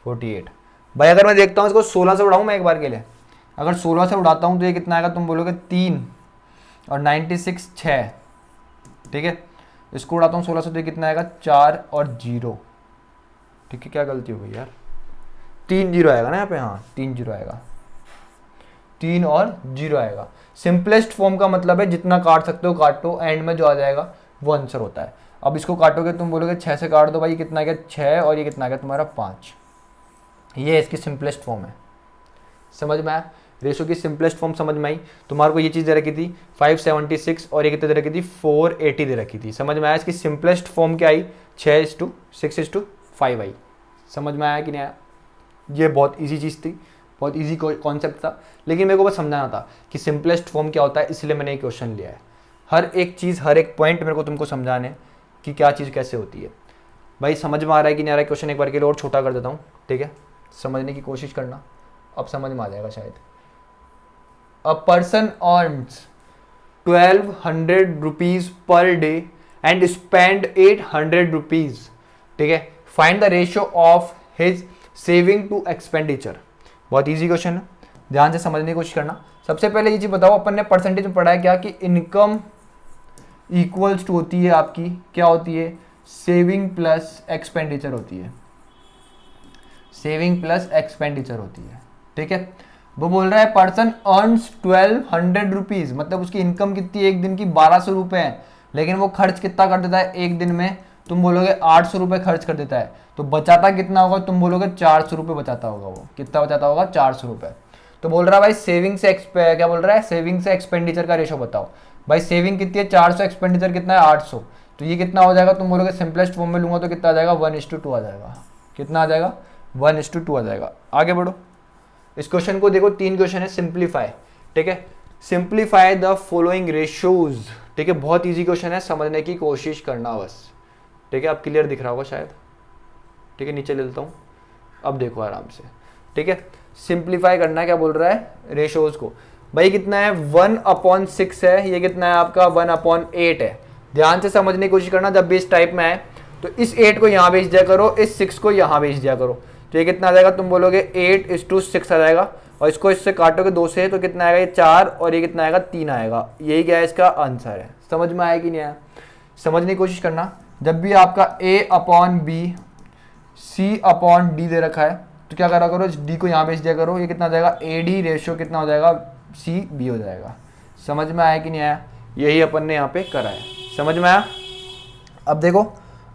48। भाई अगर मैं देखता हूँ इसको 16 से उड़ाऊँ मैं एक बार के लिए, अगर 16 से उड़ाता हूँ तो ये कितना आएगा, तुम बोलोगे 3 और 96 6, ठीक है। इसको उड़ाता हूँ 16 से तो ये कितना आएगा, 4 और 0, ठीक है। क्या गलती हो गई यार, 3 0 आएगा ना यहाँ पे, हाँ 3 0 आएगा, 3 और 0 आएगा। सिंपलेस्ट फॉर्म का मतलब है जितना काट सकते हो काटो, एंड में जो आ जाएगा वो आंसर होता है। अब इसको काटोगे तुम बोलोगे 6 से काट दो, भाई कितना आ गया 6 और ये कितना आ गया तुम्हारा 5। ये इसकी सिंपलेस्ट फॉर्म है, समझ में आया। रेशो की सिंपलेस्ट फॉर्म समझ में आई। तुम्हारे को ये चीज़ दे रखी थी 576 और ये कितने दे रखी थी, 480 दे रखी थी, समझ में आया। इसकी सिंपलेस्ट फॉर्म क्या आई, 6:6:5 आई। समझ में आया कि नहीं आया। ये बहुत इजी चीज़ थी, बहुत इजी कॉन्सेप्ट था, लेकिन मेरे को बस समझाना था कि सिंपलेस्ट फॉर्म क्या होता है, इसलिए मैंने ये क्वेश्चन लिया है। हर एक चीज़, हर एक पॉइंट मेरे को तुमको समझाने कि क्या चीज़ कैसे होती है। भाई समझ में आ रहा है कि नहीं आ रहा है, क्वेश्चन एक बार के लिए और छोटा कर देता हूँ, ठीक है। समझने की कोशिश करना, अब समझ में आ जाएगा शायद। A person earns 1200 rupees per day and spend 800 rupees, ठीक है। Find the ratio of his saving to expenditure. बहुत इजी क्वेश्चन है, ध्यान से समझने की कोशिश करना। सबसे पहले ये चीज़ बताओ, अपन ने परसेंटेज में पढ़ा है क्या कि इनकम इक्वल्स टू होती है आपकी, क्या होती है, सेविंग प्लस एक्सपेंडिचर होती है, सेविंग प्लस एक्सपेंडिचर होती है, ठीक है। वो बोल रहा है पर्सन अर्न्स 1200 रुपीज़, मतलब उसकी इनकम कितनी है एक दिन की, 1200 रुपये है, लेकिन वो खर्च कितना कर देता है एक दिन में, तुम बोलोगे 800 रुपये खर्च कर देता है। तो बचाता कितना होगा, तुम बोलोगे 400 रुपये बचाता होगा। वो कितना बचाता होगा, 400 रुपये। तो बोल रहा है भाई सेविंग से क्या बोल रहा है, सेविंग से एक्सपेंडिचर का रेशो बताओ। भाई सेविंग कितनी है 400, एक्सपेंडिचर कितना है 800, तो ये कितना हो जाएगा, तुम बोलोगे सिंपलेस्ट फॉर्म में लूंगा तो कितना आ जाएगा, 1:2 आ जाएगा। कितना आ जाएगा, 1:2 आ जाएगा। आगे बढ़ो, इस क्वेश्चन को देखो, 3 क्वेश्चन है, सिंप्लीफाई, ठीक है। सिंप्लीफाई द फॉलोइंग रेशियोज, ठीक है। बहुत ईजी क्वेश्चन है, समझने की कोशिश करना बस, ठीक है। अब क्लियर दिख रहा होगा शायद, ठीक है। नीचे ले लेता हूँ, अब देखो आराम से, ठीक है। सिंप्लीफाई करना है, क्या बोल रहा है, रेशोज को। भाई कितना है, 1/6 है, ये कितना है आपका 1/8 है। ध्यान से समझने की कोशिश करना, जब भी इस टाइप में है तो इस 8 को यहाँ भेज दिया करो, इस 6 को यहाँ भेज दिया करो। तो ये कितना आ जाएगा, तुम बोलोगे 8:6 आ जाएगा, और इसको इससे काटोगे 2 से तो कितना आएगा, ये 4, और ये कितना आएगा, 3 आएगा। यही क्या है, इसका आंसर है। समझ में आया कि नहीं आया, समझने की कोशिश करना। जब भी आपका A/B C/D दे रखा है तो क्या करा करो, इस D को यहाँ भेज दिया करो, ये कितना आ जाएगा, AD रेशियो कितना हो जाएगा, CB हो जाएगा। समझ में आया कि नहीं आया, यही अपन ने यहाँ पे करा है। समझ में आया। अब देखो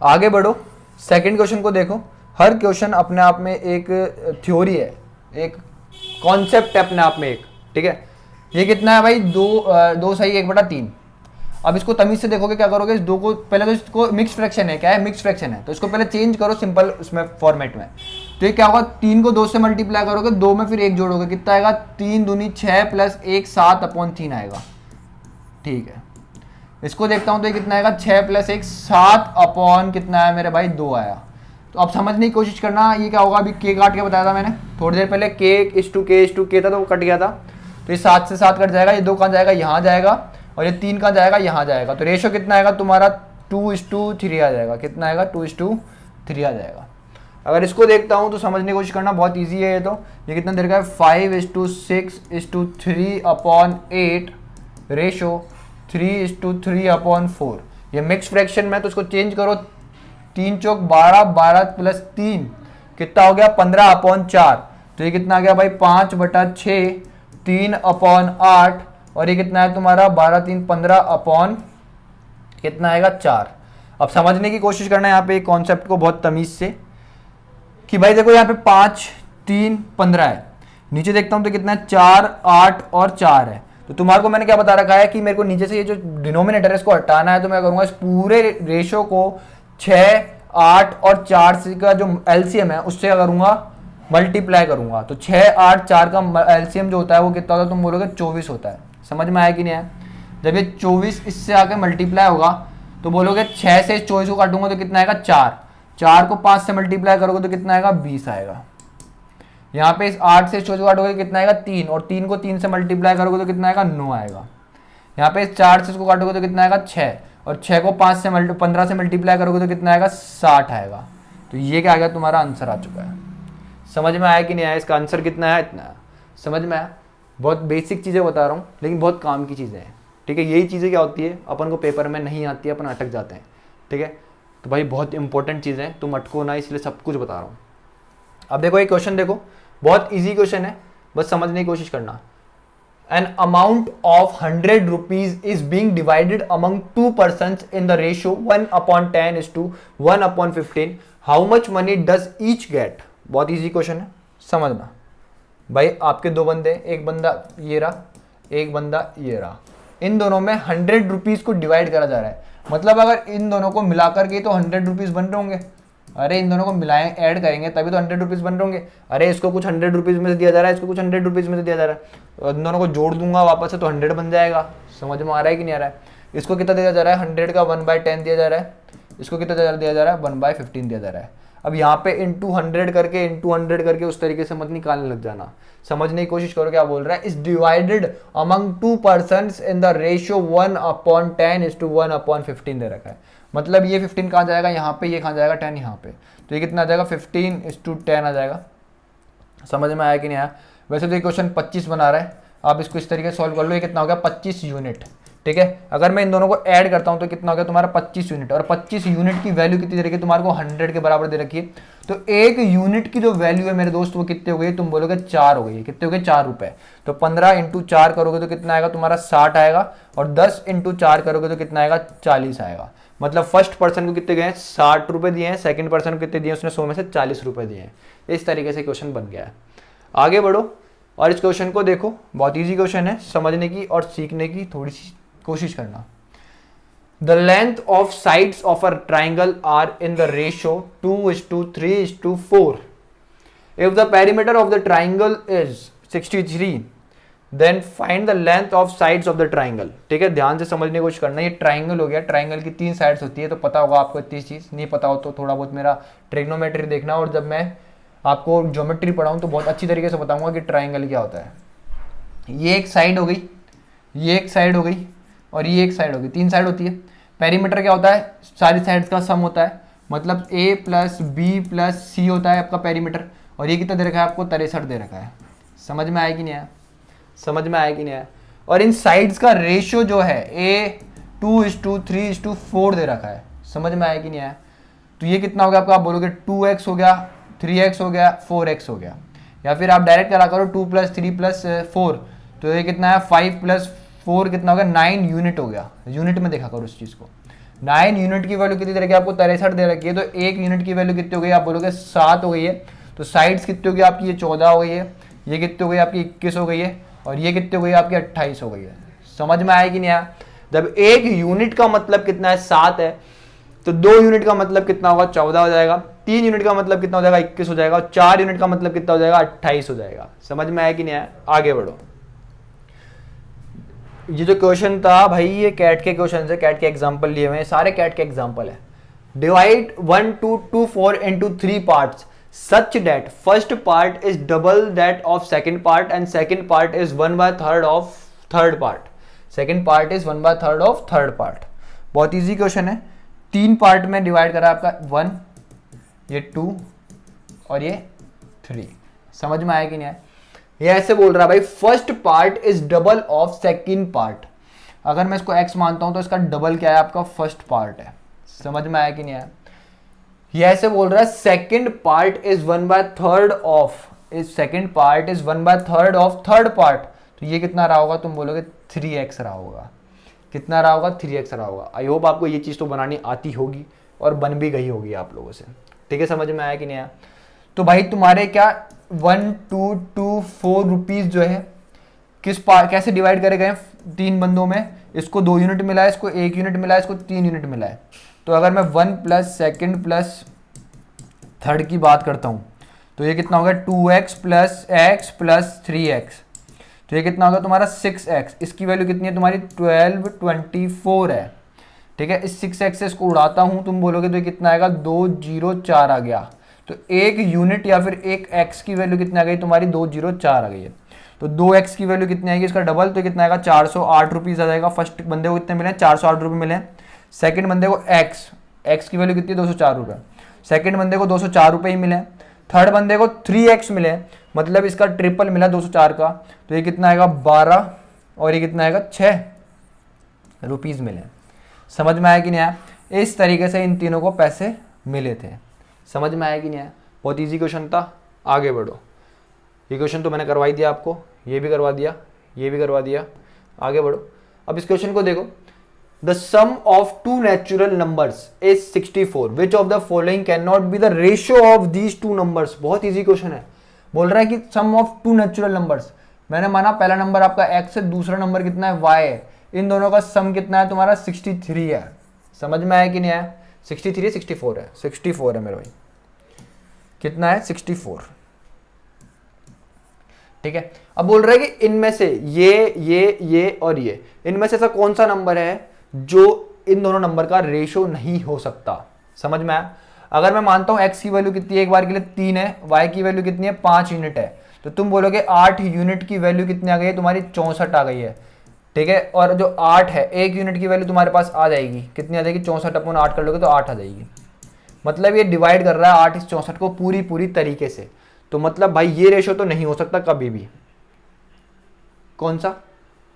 आगे बढ़ो, सेकंड क्वेश्चन को देखो। हर क्वेश्चन अपने आप में एक थ्योरी है, एक कॉन्सेप्ट है अपने आप में एक, ठीक है। ये कितना है भाई, 2 सही 1/3। अब इसको तमीज से देखोगे, क्या करोगे, इस 2 को पहले, तो इसको मिक्स फ्रैक्शन है, क्या है, मिक्स फ्रैक्शन है, तो इसको पहले चेंज करो सिंपल उसमें फॉर्मेट में। तो ये क्या होगा, 3 को 2 से मल्टीप्लाई करोगे, 2 में फिर 1 जोड़ोगे, कितना आएगा, 3 दूनी 6 प्लस 1 7/3 आएगा, ठीक है। इसको देखता हूं तो ये कितना आएगा, 6 प्लस 1 7 कितना है मेरे भाई, 2 आया। तो अब समझने की कोशिश करना, ये क्या होगा, अभी के काट के बताया था मैंने थोड़ी देर पहले, k था तो वो कट गया था, तो ये 7 से 7 कट जाएगा, ये 2 कहाँ जाएगा, यहाँ जाएगा, और ये 3 कहाँ जाएगा, यहाँ जाएगा। तो रेशो कितना आएगा तुम्हारा 2:3 आ जाएगा। कितना आएगा, 2:3 आ जाएगा। अगर इसको देखता हूँ तो समझने की कोशिश करना बहुत ईजी है। ये कितना दे रखा है, 5:6:3/8 रेशो 3:3/4। ये मिक्स फ्रैक्शन में, तो इसको चेंज करो, 3 चौक 12, 12 प्लस 3 कितना हो गया, 15/4। तो ये कितना आ गया भाई, 5/6, 3/8। और ये कितना है तुम्हारा, 12 3 15 कितना आएगा, 4। अब समझने की कोशिश करना है यहाँ पे कॉन्सेप्ट को बहुत तमीज से, कि भाई देखो यहाँ पे 5 3 15 है, नीचे देखता हूँ तो कितना है, 4 8 और 4 है। तो तुम्हारे को मैंने क्या बता रखा है कि मेरे को नीचे से ये जो डिनोमिनेटर है इसको हटाना है। तो मैं करूँगा इस पूरे रेशो को 6 8 और 4 से का जो एलसीएम है उससे क्या करूँगा, मल्टीप्लाई करूँगा। तो 6 8 4 का एलसीएम जो होता है वो कितना होता है, तुम बोलोगे 24 होता है। समझ में आया कि नहीं आया? जब ये 24 इससे आके मल्टीप्लाई होगा तो बोलोगे 6 से 24 को काटूंगा तो कितना आएगा, 4। 4 को 5 से मल्टीप्लाई करोगे तो कितना आएगा, 20 आएगा। यहाँ पे इस 8 से 24 को काटोगे कितना आएगा, 3। और 3 को 3 से मल्टीप्लाई करोगे तो कितना आएगा, 9 आएगा। यहाँ पे इस 4 से इसको काटोगे तो कितना आएगा, 6। और 6 को 15 से मल्टीप्लाई करोगे तो कितना आएगा, 60 आएगा। तो ये क्या आ गया, तुम्हारा आंसर आ चुका है। समझ में आया कि नहीं आया? इसका आंसर कितना है, इतना है। समझ में आया? बहुत बेसिक चीज़ें बता रहा हूँ लेकिन बहुत काम की चीज़ें हैं। ठीक है, यही चीज़ें क्या होती है, अपन को पेपर में नहीं आती है, अपन अटक जाते हैं। ठीक है, तो भाई बहुत इंपॉर्टेंट चीज़ है, तुम अटको ना, इसलिए सब कुछ बता रहा हूँ। अब देखो एक क्वेश्चन देखो, बहुत इजी क्वेश्चन है, बस समझने की कोशिश करना। An amount of 100 rupees is being divided among 2 persons in the ratio 1/10:1/15. How much money does each get? बहुत इजी क्वेश्चन है, समझना। भाई आपके 2 बंदे, एक बंदा ये रहा, एक बंदा ये रहा, इन दोनों में 100 रुपीज को डिवाइड करा जा रहा है। मतलब अगर इन दोनों को मिलाकर के तो 100 रुपीज बन रहे होंगे। अरे इन दोनों को मिलाएं, ऐड करेंगे तभी तो 100 रुपीज बन रहे होंगे। अरे इसको कुछ 100 रुपीज में से दिया जा रहा है, इसको कुछ 100 रुपीज में से दिया जा रहा है, इन दोनों को जोड़ दूंगा वापस से तो 100 बन जाएगा। समझ में आ रहा है कि नहीं आ रहा है? इसको कितना दिया जा रहा है, 100 का 1/10 दिया जा रहा है, इसको कितना दिया जा रहा है, 1/15 दिया जा रहा है। अब यहाँ पे इंटू 100 करके उस तरीके से मत निकालने लग जाना, समझने की कोशिश करो क्या बोल रहा है। Is divided among 2 persons in the ratio 1/10:1/15 दे रखा है। मतलब ये 15 कहाँ जाएगा, यहाँ पे, ये कहाँ जाएगा, 10 यहाँ पे। तो ये कितना आ जाएगा, 15:10 आ जाएगा। समझ में आया कि नहीं आया? वैसे तो ये क्वेश्चन 25 बना रहा है, आप इसको इस तरीके से सॉल्व कर लो। ये कितना हो गया, 25 यूनिट। ठीक है, अगर मैं इन दोनों को ऐड करता हूं तो कितना हो गया तुम्हारा, 25 यूनिट। और 25 यूनिट की वैल्यू कितनी दे रखी है तुम्हारे को, 100 के बराबर दे रखी है। तो एक यूनिट की जो वैल्यू है मेरे दोस्त वो कितने हो गई, तुम बोलोगे 4 हो गई। कितने हो गए, 4 रुपए। तो 15 × 4 करोगे तो कितना आएगा तुम्हारा, 60 आएगा। और 10 × 4 करोगे तो कितना आएगा, 40 आएगा। मतलब फर्स्ट पर्सन को कितने गए, 60 रुपए दिए हैं, सेकंड पर्सन को कितने दिए, उसने 100 में से 40 रुपए दिए हैं। इस तरीके से क्वेश्चन बन गया है। आगे बढ़ो और इस क्वेश्चन को देखो, बहुत ईजी क्वेश्चन है, समझने की और सीखने की थोड़ी सी कोशिश करना। The length of sides of a triangle are in the ratio 2:3:4. If the perimeter of the triangle is 63, then find the length of sides of the triangle. ठीक है, ध्यान से समझने की कोशिश करना। ये ट्राइंगल हो गया, ट्राइंगल की 3 साइड्स होती है, तो पता होगा आपको इतनी चीज। नहीं पता हो तो थोड़ा बहुत मेरा ट्रिग्नोमेट्री देखना, और जब मैं आपको ज्योमेट्री पढ़ाऊँ तो बहुत अच्छी तरीके से बताऊंगा कि ट्राइंगल क्या होता है। ये एक साइड हो गई, ये एक साइड हो गई, और ये एक साइड हो गई। 3 साइड होती है। पेरीमीटर क्या होता है, सारी साइड्स का सम होता है। मतलब a + b + c होता है आपका पेरीमीटर। और ये कितना दे रखा है आपको, 63 दे रखा है। समझ में आया कि नहीं आया? समझ में आया कि नहीं आया? और इन साइड्स का रेशियो जो है a 2:3:4 दे रखा है। समझ में आया कि नहीं आया? तो ये कितना हो गया आपका, आप बोलोगे 2x हो गया, 3x हो गया, 4x हो गया। या फिर आप डायरेक्ट करा करो 2 + 3 + 4, तो ये कितना है, 5 + 4 कितना हो गया, 9 यूनिट हो गया। यूनिट में देखा करो उस चीज को। 9 यूनिट की वैल्यू कितनी दे रखी है आपको, 63 दे रखी है। तो 1 यूनिट की वैल्यू कितनी हो गई, आप बोलोगे 7 हो गई है। तो साइड्स कितनी हो गई आपकी, ये 14 हो गई है। ये कितनी हो गई आपकी, 21 हो गई है। और ये कितनी हो गई आपकी, 28 हो गई है। समझ में आया कि नहीं आया? जब 1 यूनिट का मतलब कितना है, 7 है, तो 2 यूनिट का मतलब कितना होगा, 14 हो जाएगा। 3 यूनिट का मतलब कितना हो जाएगा, 21 हो जाएगा। और 4 यूनिट का मतलब कितना हो जाएगा, 28 हो जाएगा। समझ में आया कि नहीं आया? आगे बढ़ो। ये जो क्वेश्चन था भाई, ये कैट के क्वेश्चन है, कैट के एग्जांपल लिए हुए हैं, सारे कैट के एग्जांपल है। Divide 1:2:4 into 3 parts such that first part is double that of second part and second part is 1/3 of third part. Second part is 1/3 of third part. बहुत इजी क्वेश्चन है, 3 पार्ट में डिवाइड करा आपका 1, ये 2 और ये 3। समझ में आया कि नहीं आया? ये ऐसे बोल रहा है भाई first part is double of second part. अगर मैं इसको x मानता हूं तो इसका डबल क्या है, आपका फर्स्ट पार्ट है। समझ में आया कि नहीं आया? ये ऐसे बोल रहा है second part is 1/3 of, second part is 1/3 of third part. तो ये कितना रहा होगा, तुम बोलोगे 3x रहा होगा। कितना रहा होगा, 3x रहा होगा। आई होप आपको ये चीज़ तो बनानी आती होगी और बन भी गई होगी आप लोगों से। ठीक है, समझ में आया कि नहीं आया? तो भाई तुम्हारे क्या 1224 रुपीज़ जो है कैसे डिवाइड करे गए 3 बंदों में। इसको 2 यूनिट मिला है, इसको 1 यूनिट मिला है, इसको 3 यूनिट मिला है। तो अगर मैं 1 प्लस सेकेंड प्लस थर्ड की बात करता हूँ तो ये कितना हो गया 2x plus x plus 3x। तो ये कितना होगा तुम्हारा 6x। इसकी वैल्यू कितनी है तुम्हारी 1224 है। ठीक है, इस 6x से इसको उड़ाता हूँ, तुम बोलोगे तो ये कितना आएगा 204 आ गया। तो एक यूनिट या फिर एक x की वैल्यू कितनी आ गई तुम्हारी 204 आ गई है। तो 2x की वैल्यू कितनी आएगी, इसका डबल, तो कितना आएगा 408 रुपीज़ आ जाएगा। फर्स्ट बंदे को कितने मिले 408 रुपये मिले। सेकंड बंदे को x की वैल्यू कितनी है 204 रुपये। सेकंड बंदे को 204 रुपये ही मिले। थर्ड बंदे को 3x मिले, मतलब इसका ट्रिपल मिला 204 का। तो ये कितना आएगा 12 और ये कितना आएगा 6 रुपीज़ मिले। समझ में आया कि नहीं आया? इस तरीके से इन तीनों को पैसे मिले थे। समझ में आया कि नहीं आया? बहुत ईजी क्वेश्चन था। आगे बढ़ो, ये क्वेश्चन तो मैंने करवा ही दिया आपको, ये भी करवा दिया, ये भी करवा दिया। आगे बढ़ो, अब इस क्वेश्चन को देखो। The sum of two natural numbers is 64, which of the following can not be the ratio of these two numbers. बहुत ईजी क्वेश्चन है। बोल रहा है कि sum of two natural numbers, मैंने माना पहला नंबर आपका x है, दूसरा नंबर कितना है y है, इन दोनों का सम कितना है तुम्हारा 63 है। समझ में आया कि नहीं आया? 63 है 64 है 64 है मेरे भाई। कितना है 64। ठीक है, अब बोल रहा है कि इनमें से ये और ये, इनमें से ऐसा कौन सा नंबर है जो इन दोनों नंबर का रेशो नहीं हो सकता। समझ में आया? अगर मैं मानता हूं x की वैल्यू कितनी है एक बार के लिए 3 है, y की वैल्यू कितनी है 5 यूनिट है, तो तुम बोलोगे 8 यूनिट की वैल्यू कितनी आ गई है तुम्हारी 64 आ गई है। ठीक है, और जो 8 है 1 यूनिट की वैल्यू तुम्हारे पास आ जाएगी, कितनी आ जाएगी 64/8 कर लोगे तो 8 आ जाएगी। मतलब ये डिवाइड कर रहा है 8 इस 64 को पूरी तरीके से। तो मतलब भाई ये रेशो तो नहीं हो सकता कभी भी। कौन सा?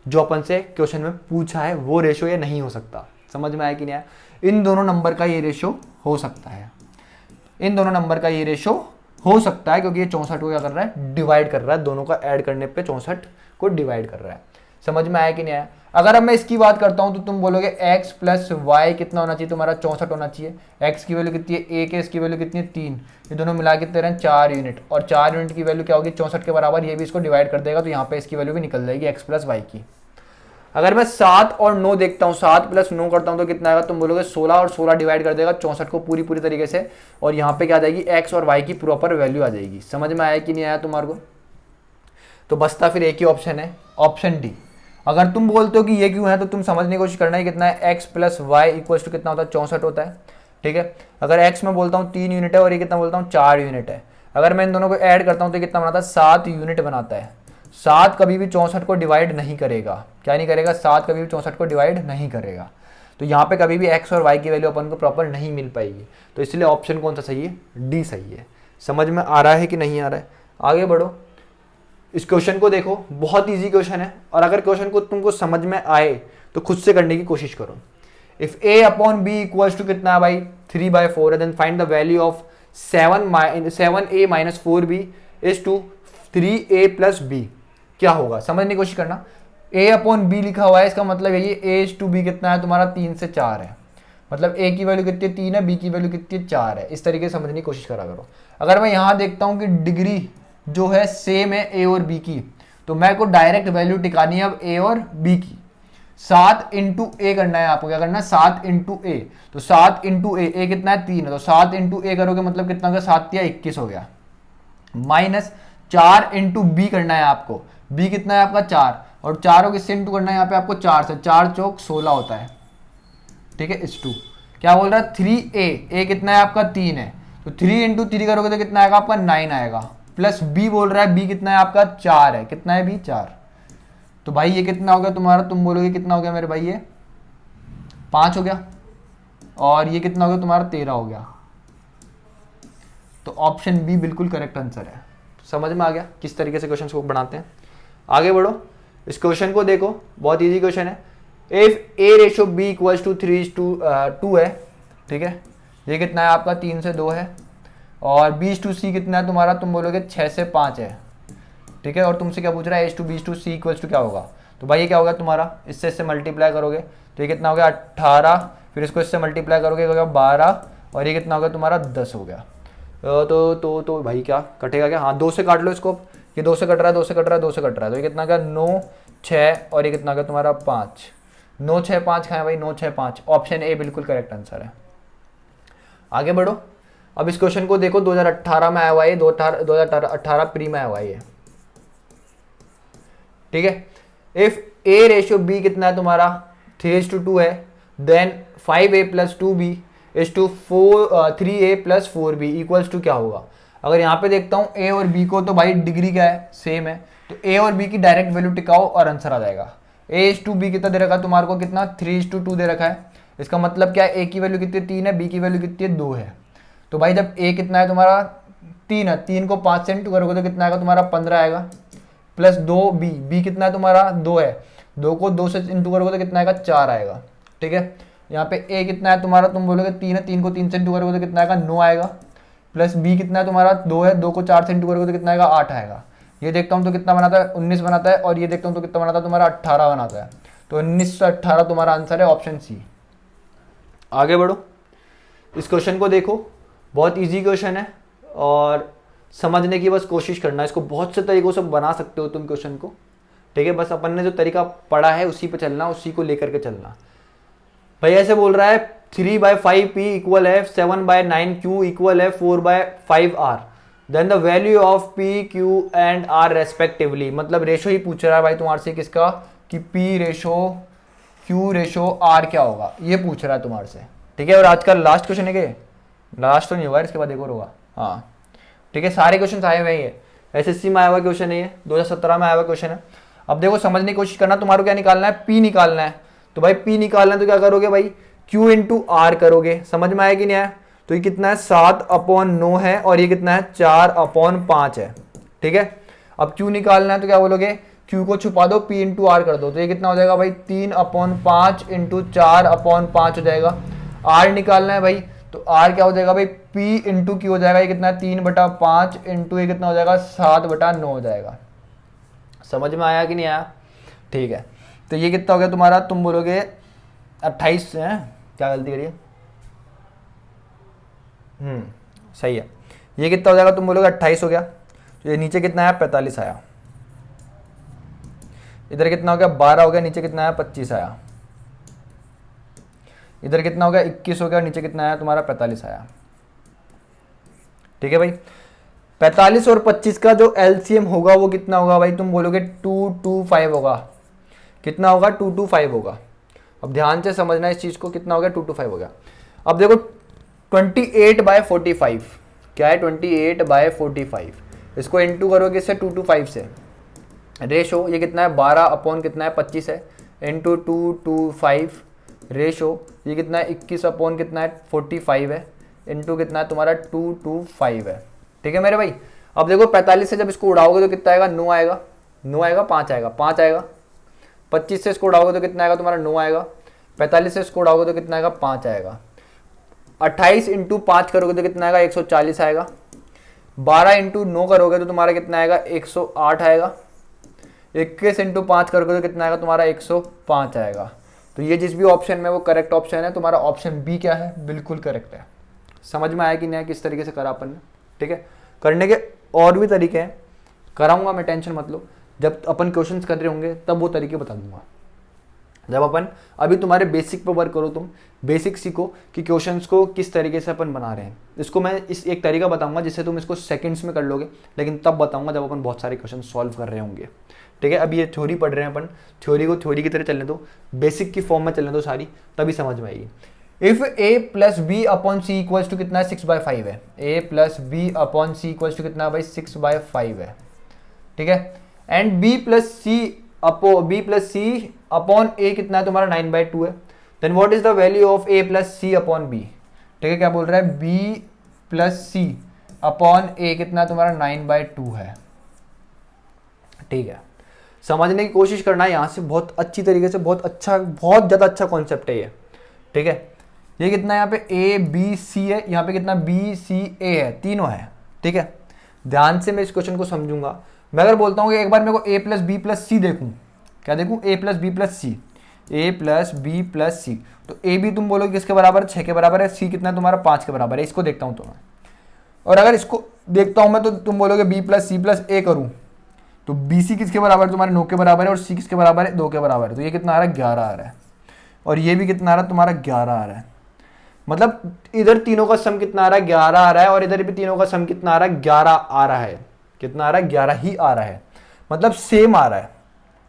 जो अपन से क्वेश्चन में पूछा है वो रेशो ये नहीं हो सकता। समझ में आया कि नहीं आया? इन दोनों नंबर का ये रेशो हो सकता है, इन दोनों नंबर का ये रेशो हो सकता है, क्योंकि ये 64 को क्या कर रहा है डिवाइड कर रहा है, दोनों का ऐड करने पे 64 को डिवाइड कर रहा है। समझ में आया कि नहीं आया? अगर अब मैं इसकी बात करता हूं तो तुम बोलोगे x प्लस वाई कितना होना चाहिए तुम्हारा 64 होना चाहिए। x की वैल्यू कितनी है 1 है, इसकी वैल्यू कितनी है 3, ये दोनों मिला के तेरे 4 यूनिट, और 4 यूनिट की वैल्यू क्या होगी 64 के बराबर। ये भी इसको डिवाइड कर देगा, तो यहाँ पे इसकी वैल्यू भी निकल जाएगी x प्लस वाई की। अगर मैं 7 और 9 देखता हूँ, 7 प्लस 9 करता हूँ तो कितना आएगा, तुम बोलोगे 16, और 16 डिवाइड कर देगा 64 को पूरी तरीके से, और यहाँ पे क्या आ जाएगी x और y की प्रॉपर वैल्यू आ जाएगी। समझ में आया कि नहीं आया तुम्हारे को? तो बसता फिर एक ही ऑप्शन है, ऑप्शन डी। अगर तुम बोलते हो कि ये क्यों है तो तुम समझने की कोशिश करना है कितना है x plus Y equal to कितना होता है 64 होता है। ठीक है, अगर x में बोलता हूँ 3 यूनिट है और ये कितना बोलता हूँ 4 यूनिट है, अगर मैं इन दोनों को ऐड करता हूँ तो कितना बनाता है 7 यूनिट बनाता है। 7 कभी भी 64 को डिवाइड नहीं करेगा। क्या नहीं करेगा? 7 कभी भी 64 को डिवाइड नहीं करेगा। तो यहाँ पे कभी भी x और y की वैल्यू अपन को प्रॉपर नहीं मिल पाएगी, तो इसलिए ऑप्शन कौन सा सही है? डी सही है। समझ में आ रहा है कि नहीं आ रहा है? आगे बढ़ो, इस क्वेश्चन को देखो, बहुत इजी क्वेश्चन है, और अगर क्वेश्चन को तुमको समझ में आए तो खुद से करने की कोशिश करो। If a upon b equals to कितना है भाई 3/4 है, then find the value of 7a minus 4b is to 3a plus b। क्या होगा समझने की कोशिश करना। a अपॉन b लिखा हुआ है, इसका मतलब यही a इज टू b कितना है तुम्हारा 3 से 4 है, मतलब a की वैल्यू कितनी 3 है, b की वैल्यू कितनी 4 है। इस तरीके से समझने की कोशिश करा करो। अगर मैं यहाँ देखता हूँ कि डिग्री जो है सेम है a और b की, तो मैं को डायरेक्ट वैल्यू टिकानी है अब a और b की। 7 इंटू a करना है आपको, क्या करना है 7 इंटू a, तो 7 इंटू a कितना है 3 है, तो 7 इंटू a करोगे मतलब कितना होगा 7 या 21 हो गया। माइनस 4 इंटू b करना है आपको, b कितना है आपका 4, और 4 को किससे इंटू करना है यहाँ पे आपको 4 से, 4 चौक 16 होता है। ठीक है, इस 2 क्या बोल रहा है 3a, a कितना है आपका 3 है, तो 3 इंटू 3 करोगे तो कितना आएगा आपका 9 आएगा, प्लस b बोल रहा है b कितना है आपका 4 है, कितना है b 4, तो भाई ये कितना हो गया तुम्हारा, तुम बोलोगे कितना हो गया मेरे भाई, ये 5 हो गया, और ये कितना हो गया तुम्हारा 13 हो गया। तो ऑप्शन बी बिल्कुल करेक्ट आंसर है। समझ में आ गया किस तरीके से क्वेश्चन को बनाते हैं। आगे बढ़ो, इस क्वेश्चन को देखो, बहुत इजी क्वेश्चन है। If A ratio B equals to 3:2 है, ठीक है, ये कितना है आपका 3 से 2 है, और B/C कितना है तुम्हारा, तुम बोलोगे 6 से 5 है, ठीक है, और तुमसे क्या पूछ रहा है A/B/C इक्वल्स टू क्या होगा। तो भाई ये क्या होगा तुम्हारा, इससे मल्टीप्लाई करोगे तो ये कितना हो गया 18, फिर इसको इससे मल्टीप्लाई करोगे हो गया 12, और ये कितना हो गया तुम्हारा 10 हो गया। तो भाई क्या कटेगा क्या, हाँ 2 से काट लो इसको, ये 2 से कट रहा है, 2 से कट रहा है, 2 से कट रहा है, तो ये कितना गया 9, 6, और ये कितना गया तुम्हारा 5, 9, 6, 5 खाए भाई, 9, 6, 5, ऑप्शन ए बिल्कुल करेक्ट आंसर है। आगे बढ़ो, अब इस क्वेश्चन को देखो, 2018 में आया हुआ है, 2018 प्री में आया हुआ है, ठीक है। इफ ए रेशियो बी कितना है तुम्हारा 3:2 है, then 5a + 2b is to 3a + 4b equals to क्या होगा। अगर यहाँ पे देखता हूँ ए और बी को, तो भाई डिग्री क्या है, सेम है, तो ए और बी की डायरेक्ट वैल्यू टिकाओ और आंसर आ जाएगा। a/b कितना दे रखा है तुम्हारे को, कितना 3:2 दे रखा है, इसका मतलब क्या है, ए की वैल्यू कितनी 3 है, बी की वैल्यू कितनी है 2 है। तो भाई जब ए कितना है तुम्हारा 3 है, 3 को 5 से इंटू करोगे तो कितना आएगा तुम्हारा 15 आएगा, प्लस 2b, बी कितना है तुम्हारा 2 है, 2 को 2 से इंटू करोगे तो कितना आएगा 4 आएगा, ठीक है। यहाँ पे ए कितना है तुम्हारा, तुम बोलोगे 3 है, 3 को 3 से इंटू करोगे तो कितना आएगा 9 आएगा, प्लस बी कितना है तुम्हारा 2 है, 2 को 4 से इंटू करोगे तो कितना आएगा 8 आएगा। ये देखता हूँ तो कितना बनाता है 19 बनाता है, और ये देखता हूँ तो कितना बनाता है तुम्हारा 18 बनाता है। तो 19 से 18 तुम्हारा आंसर है, ऑप्शन सी। आगे बढ़ो, इस क्वेश्चन को देखो, बहुत ईजी क्वेश्चन है, और समझने की बस कोशिश करना। इसको बहुत से तरीकों से बना सकते हो तुम क्वेश्चन को, ठीक है, बस अपन ने जो तरीका पढ़ा है उसी पे चलना, उसी को लेकर के चलना। भाई ऐसे बोल रहा है 3/5p इक्वल है 7/9q इक्वल है 4/5r, then the value of p, q and r respectively. मतलब रेशो ही पूछ रहा है भाई तुम्हारे से, किसका, कि p ratio q ratio r क्या होगा, ये पूछ रहा है तुम्हारे से, ठीक है। और आज का लास्ट क्वेश्चन है, कि लास्ट तो नहीं होगा, इसके बाद एक और होगा, हाँ ठीक है। सारे क्वेश्चन आए हुए हैं, एसएससी में आया हुआ क्वेश्चन है, ये 2017 में आया हुआ क्वेश्चन है। अब देखो समझने की कोशिश करना, तुम्हारा क्या निकालना है, पी निकालना है। तो भाई पी निकालना है तो क्या करोगे भाई, क्यू इंटू आर करोगे। समझ में आया कि नहीं आया। तो ये कितना है 7/9 है, और ये कितना है 4/5 है, ठीक है। अब क्यू निकालना है तो क्या बोलोगे, क्यू को छुपा दो, पी इंटू आर कर दो, तो ये कितना हो जाएगा भाई 3/5 इंटू 4/5 हो जाएगा। आर निकालना है भाई, तो आर क्या हो जाएगा भाई, पी इंटू क्यू हो जाएगा, ये कितना है 3/5 इंटू ये कितना हो जाएगा 7/9 हो जाएगा। समझ में आया कि नहीं आया, ठीक है। तो ये कितना हो गया तुम्हारा, तुम बोलोगे 28 है, क्या गलती करिए, सही है। ये कितना हो जाएगा, तुम बोलोगे 28 हो गया। तो ये नीचे कितना आया 45 आया, इधर कितना हो गया 12 हो गया, नीचे कितना आया 25 आया, इधर कितना हो गया 21 हो गया, नीचे कितना आया तुम्हारा 45 आया, ठीक है भाई। 45 और 25 का जो एलसीएम होगा वो कितना होगा भाई, तुम बोलोगे 225 होगा। कितना होगा 225 होगा। अब ध्यान से समझना इस चीज को, कितना हो गया 225 हो गया। अब देखो 28/45 क्या है, 28/45, इसको इंटू करोगे इससे 225 से, रेशो ये कितना है 12 अपॉन कितना है 25 है, इंटू 225 रेशो ये कितना है 21 अपॉन कितना है 45 है, इंटू कितना है तुम्हारा 225 है, ठीक है मेरे भाई। अब देखो 45 से जब इसको उड़ाओगे तो कितना आएगा 9 आएगा, 9 आएगा 5 आएगा 5 आएगा। 25 से इसको उड़ाओगे तो कितना आएगा तुम्हारा 9 आएगा। 45 से इसको उड़ाओगे तो कितना आएगा 5 आएगा। 28 इंटू 5 करोगे तो कितना आएगा 140 आएगा। 12 इंटू 9 करोगे तो तुम्हारा कितना आएगा 108 आएगा। 21 इंटू 5 करोगे तो कितना आएगा तुम्हारा 105 आएगा। तो ये जिस भी ऑप्शन में वो करेक्ट ऑप्शन है, तुम्हारा ऑप्शन बी क्या है, बिल्कुल करेक्ट है। समझ में आया कि नहीं, किस तरीके से करा अपन ने, ठीक है। करने के और भी तरीके हैं, कराऊंगा मैं, टेंशन मत लो। जब अपन क्वेश्चंस कर रहे होंगे तब वो तरीके बता दूंगा। जब अपन अभी तुम्हारे बेसिक पर वर्क करो, तुम बेसिक सीखो कि क्वेश्चंस को किस तरीके से अपन बना रहे हैं। इसको मैं इस एक तरीका बताऊंगा जिससे तुम इसको सेकंड्स में कर लोगे, लेकिन तब बताऊंगा जब अपन बहुत सारे क्वेश्चन सॉल्व कर रहे होंगे, ठीक है। अभी ये थ्योरी पढ़ रहे हैं अपन, थ्योरी को थ्योरी की तरह चलने दो, बेसिक की फॉर्म में चलने दो सारी, तभी समझ में आएगी। If a plus B upon C equals to कितना है 6/5 है। a plus B upon C equals to कितना भाई 6/5 है, ठीक है। And b plus C upon B plus C upon A कितना है तुम्हारा 9/2 है। Then what is the value of A plus C upon B, ठीक है, क्या बोल रहा है, B plus C upon A कितना है तुम्हारा 9/2 है। ठीक है, समझने की कोशिश करना है यहाँ से बहुत अच्छी तरीके से, बहुत अच्छा, बहुत ज़्यादा अच्छा कॉन्सेप्ट है ये। ठीक है, ये कितना है यहाँ पे ए बी सी है, यहाँ पे कितना बी सी ए है, तीनों है। ठीक है, ध्यान से मैं इस क्वेश्चन को समझूंगा। मैं अगर बोलता हूँ कि एक बार मेरे को ए प्लस बी प्लस सी देखूँ, क्या देखूँ, ए प्लस बी प्लस सी, ए प्लस बी प्लस सी, तो ए बी तुम बोलोगे किसके बराबर है, 6 के बराबर है, सी कितना है तुम्हारा 5 के बराबर है, इसको देखता हूँ तो मैं। और अगर इसको देखता हूँ मैं तो तुम बोलोगे बी प्लस सी प्लस ए करूँ, तो बी सी किसके बराबर है तुम्हारे 9 के बराबर है, और सी किसके बराबर है 2 के बराबर है, तो ये कितना आ रहा है 11 आ रहा है, और ये भी कितना आ रहा है तुम्हारा 11 आ रहा है। मतलब इधर तीनों का सम कितना आ रहा है 11 आ रहा है, और इधर भी तीनों का सम कितना आ रहा है 11 आ रहा है। कितना आ रहा है 11 ही आ रहा है, मतलब सेम आ रहा है।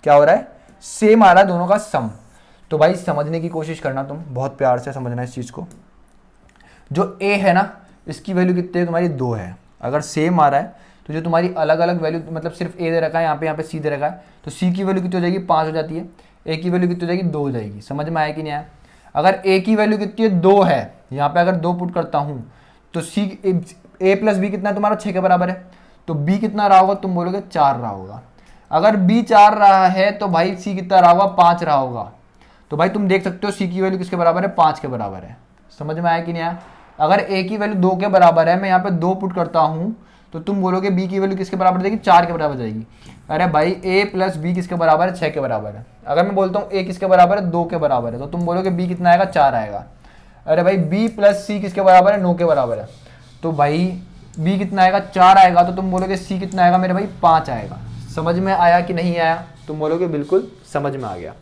क्या हो रहा है, सेम आ रहा है दोनों का सम। तो भाई समझने की कोशिश करना, तुम बहुत प्यार से समझना इस चीज को। जो ए है ना, इसकी वैल्यू कितनी है तुम्हारी 2 है। अगर सेम आ रहा है तो जो तुम्हारी अलग अलग वैल्यू, मतलब सिर्फ ए दे रखा है, यहाँ पे सी दे रखा है, तो सी की वैल्यू कितनी हो जाएगी 5 हो जाती है, ए की वैल्यू कितनी हो जाएगी 2 हो जाएगी। समझ में आया कि नहीं आया। अगर ए की वैल्यू कितनी है 2 है, यहाँ पे अगर 2 पुट करता हूँ तो सी ए प्लस बी कितना है तुम्हारा 6 के बराबर है, तो बी कितना रहा होगा, तुम बोलोगे 4 रहा होगा। अगर बी 4 रहा है तो भाई सी कितना रहा होगा, 5 रहा होगा। तो भाई तुम देख सकते हो सी की वैल्यू किसके बराबर है, 5 के बराबर है। समझ में आया कि नहीं आया। अगर ए की वैल्यू 2 के बराबर है, मैं यहाँ पे 2 पुट करता हूँ, तो तुम बोलोगे बी की वैल्यू किसके बराबर जाएगी, 4 के बराबर जाएगी। अरे भाई ए प्लस बी किसके बराबर है, 6 के बराबर है। अगर मैं बोलता हूँ ए किसके बराबर है, 2 के बराबर है, तो तुम बोलोगे बी कितना आएगा, 4 आएगा। अरे भाई बी प्लस सी किसके बराबर है, 9 के बराबर है, तो भाई बी कितना आएगा, 4 आएगा, तो तुम बोलोगे सी कितना आएगा मेरे भाई, 5 आएगा। समझ में आया कि नहीं आया, तुम बोलोगे बिल्कुल समझ में आ गया।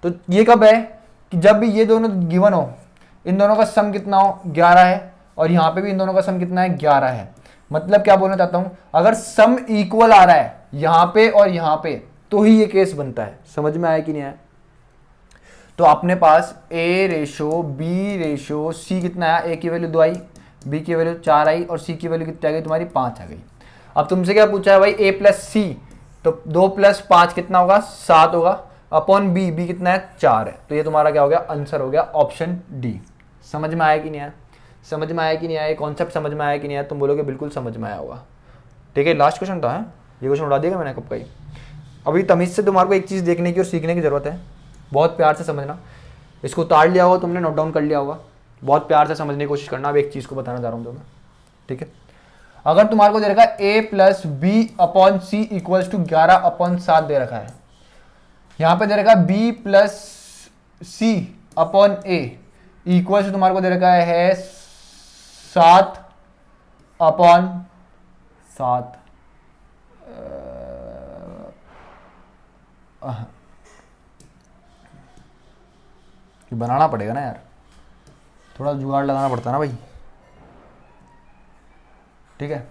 तो ये कब है कि जब भी ये दोनों गिवन हो, इन दोनों का सम कितना हो 11 है, और यहाँ पे भी इन दोनों का सम कितना है 11 है। मतलब क्या बोलना चाहता हूं, अगर सम इक्वल आ रहा है यहां पे और यहां पे, तो ही ये केस बनता है। समझ में आया कि नहीं आया। तो अपने पास ए रेशो बी रेशो सी कितना आया, ए की वैल्यू 2 आई, बी की वैल्यू 4 आई, और सी की वैल्यू कितनी आ गई तुम्हारी 5 आ गई। अब तुमसे क्या पूछा है भाई, ए प्लस सी, तो 2 प्लस 5 कितना होगा, 7 होगा, अपॉन बी, बी कितना है 4 है। तो ये तुम्हारा क्या हो गया, आंसर हो गया ऑप्शन डी। समझ में आया कि नहीं आया, समझ में आया कि नहीं आया, कॉन्सेप्ट समझ में आया कि नहीं आया, तुम बोलोगे बिल्कुल समझ में आया होगा। ठीक है, लास्ट क्वेश्चन था, ये क्वेश्चन उड़ा दिया मैंने कब का ही। अभी तमीज़ से तुम्हारे को एक चीज़ देखने की और सीखने की ज़रूरत है, बहुत प्यार से समझना। इसको उतार लिया होगा तुमने, नोट डाउन कर लिया होगा, बहुत प्यार से समझने की कोशिश करना। अब एक चीज़ को बताना चाह रहा हूँ तुम्हें, ठीक है। अगर तुम्हारे को दे रखा है A plus B upon C equals to 11/7 दे रखा है, यहाँ पे दे रखा है B plus C upon A equals to तुम्हारे को दे रखा है 7/7। बनाना पड़ेगा ना यार, थोड़ा जुगाड़ लगाना पड़ता ना भाई। ठीक है,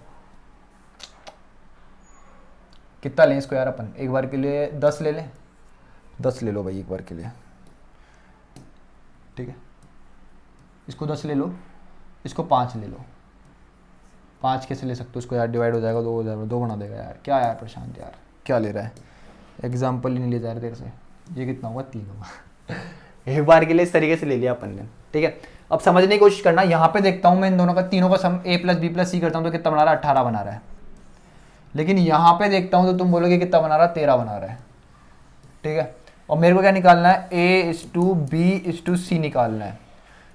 कितना लें इसको यार अपन, एक बार के लिए 10 ले लें, 10 ले लो भाई एक बार के लिए। ठीक है, इसको 10 ले लो, इसको 5 ले लो। 5 कैसे ले सकते हो इसको यार, डिवाइड हो जाएगा, 2 हो जाएगा, 2 बना देगा यार। क्या यार प्रशांत यार, क्या ले रहा है, एग्जाम्पल ही नहीं ले जा रहे तेरे से। ये कितना होगा, 3 होगा। एक बार के लिए इस तरीके से ले लिया अपन ने। ठीक है, अब समझने की कोशिश करना। यहाँ पे देखता हूँ मैं इन दोनों का, तीनों का सम ए प्लस बी प्लस सी करता हूँ तो कितना बना रहा है, 18 बना रहा है। लेकिन यहाँ पे देखता हूँ तो तुम बोलोगे कितना बना रहा है, 13 बना रहा है। ठीक है, और मेरे को क्या निकालना है, A/B/C निकालना है।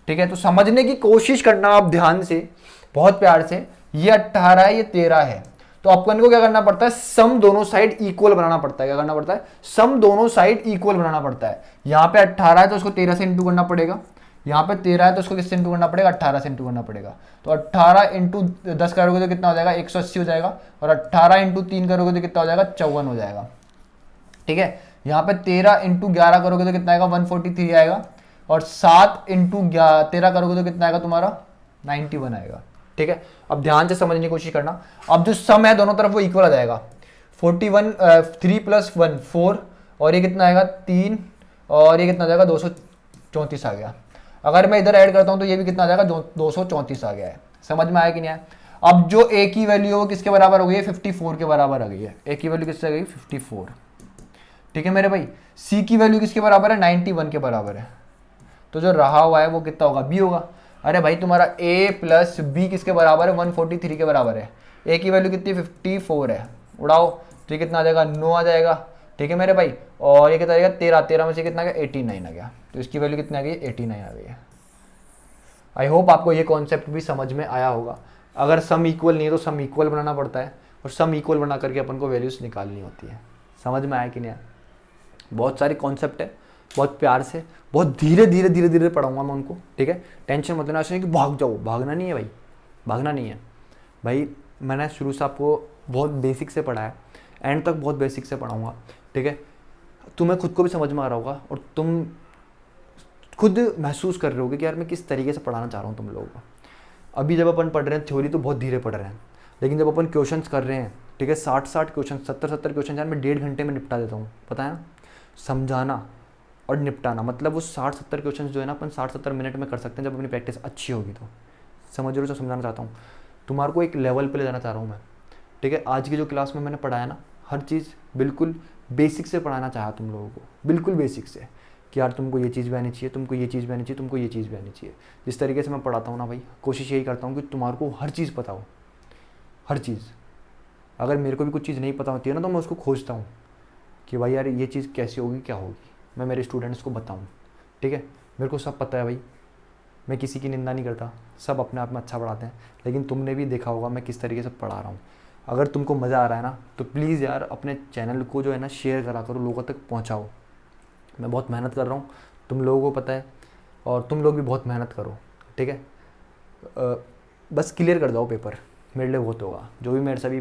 ठीक है, तो समझने की कोशिश करना आप ध्यान से, बहुत प्यार से। ये 18 है, ये 13 है, तो अपन को क्या करना पड़ता है, सम दोनों साइड इक्वल बनाना पड़ता है। क्या करना पड़ता है, सम दोनों साइड इक्वल बनाना पड़ता है। यहाँ पे 18 है तो उसको 13 से इंटू करना पड़ेगा, यहाँ पे 13 है तो उसको किससे इंटू करना पड़ेगा, 18 से इंटू करना पड़ेगा। तो 18 इंटू 10 करोगे तो कितना हो जाएगा, 180 हो जाएगा, और 18 इंटू 3 करोगे तो कितना हो जाएगा, 54 हो जाएगा। ठीक है, यहाँ पे 13 इंटू 11 करोगे तो कितना आएगा, 143 आएगा, और 7 इंटू 13 करोगे तो कितना आएगा तुम्हारा, 91 आएगा। ठीक है, अब ध्यान से समझने की कोशिश करना। अब जो सम है दोनों तरफ वो इक्वल आ जाएगा। 3 + 1 4, और ये कितना आएगा 3, और ये कितना आ जाएगा 234 आ गया। अगर मैं इधर ऐड करता हूं तो ये भी कितना आ जाएगा, 234 आ गया है। समझ में आया कि नहीं आया। अब जो ए की वैल्यू है वो किसके बराबर हो गई है, 54 के बराबर आ गई है। ए की वैल्यू किससे आ गई, 54। ठीक है मेरे भाई। सी की वैल्यू किसके बराबर है, 91 के बराबर है, तो जो रहा हुआ है वो कितना होगा, बी होगा। अरे भाई तुम्हारा ए प्लस बी किसके बराबर है, 143 के बराबर है। ए की वैल्यू कितनी 54 है, उड़ाओ, तो ये कितना आ जाएगा, 9 आ जाएगा। ठीक है मेरे भाई, और ये कितना आ जाएगा 13, 13 में से कितना आ गया 89 आ गया, तो इसकी वैल्यू कितनी आ गई 89 आ गई है। आई होप आपको ये कॉन्सेप्ट भी समझ में आया होगा। अगर सम इक्वल नहीं है तो सम इक्वल बनाना पड़ता है, और सम इक्वल बना करके अपन को वैल्यूज निकालनी होती है। समझ में आया कि नहीं आया? बहुत सारे कॉन्सेप्ट है, बहुत प्यार से, बहुत धीरे धीरे धीरे धीरे पढ़ाऊंगा मैं उनको। ठीक है, टेंशन मत लेना, ऐसे नहीं कि भाग जाओ, भागना नहीं है भाई, भागना नहीं है भाई। मैंने शुरू से आपको बहुत बेसिक से पढ़ाया, एंड तक बहुत बेसिक से पढ़ाऊंगा। ठीक है, तुम्हें खुद को भी समझ में आ रहा होगा, और तुम खुद महसूस कर रहे होगे कि यार मैं किस तरीके से पढ़ाना चाह रहा हूँ तुम लोगों को। अभी जब अपन पढ़ रहे हैं थ्योरी तो बहुत धीरे पढ़ रहे हैं, लेकिन जब अपन क्वेश्चंस कर रहे हैं, ठीक है, 60 क्वेश्चन, 70 क्वेश्चन यार मैं 1.5 घंटे में निपटा देता हूँ, पता है ना। समझाना और निपटाना, मतलब वो 60-70 क्वेश्चन जो है ना अपन 60-70 मिनट में कर सकते हैं जब अपनी प्रैक्टिस अच्छी होगी तो। समझ रहे हो, जो समझाना चाहता हूँ तुम्हारे को एक लेवल पे ले जाना चाह रहा हूँ मैं। ठीक है, आज की जो क्लास में मैंने पढ़ाया ना, हर चीज़ बिल्कुल बेसिक से पढ़ाना चाहा तुम लोगों को, बिल्कुल बेसिक से, कि यार तुमको ये चीज़ भी आनी चाहिए, तुमको ये चीज़ भी आनी चाहिए, तुमको ये चीज़ भी आनी चाहिए। जिस तरीके से मैं पढ़ाता हूँ ना भाई, कोशिश यही करता हूँ कि तुम्हारे को हर चीज़ पता हो, हर चीज़। अगर मेरे को भी कुछ चीज़ नहीं पता होती है ना तो मैं उसको खोजता हूँ कि भाई यार ये चीज़ कैसी होगी, क्या होगी, मैं मेरे स्टूडेंट्स को बताऊँ। ठीक है, मेरे को सब पता है भाई, मैं किसी की निंदा नहीं करता, सब अपने आप में अच्छा पढ़ाते हैं, लेकिन तुमने भी देखा होगा मैं किस तरीके से पढ़ा रहा हूँ। अगर तुमको मज़ा आ रहा है ना तो प्लीज़ यार अपने चैनल को जो है ना शेयर करा करो, लोगों तक पहुँचाओ। मैं बहुत मेहनत कर रहा हूँ, तुम लोगों को पता है, और तुम लोग भी बहुत मेहनत करो। ठीक है, बस क्लियर कर जाओ पेपर, मेरे लिए बहुत होगा। जो भी मेरे से अभी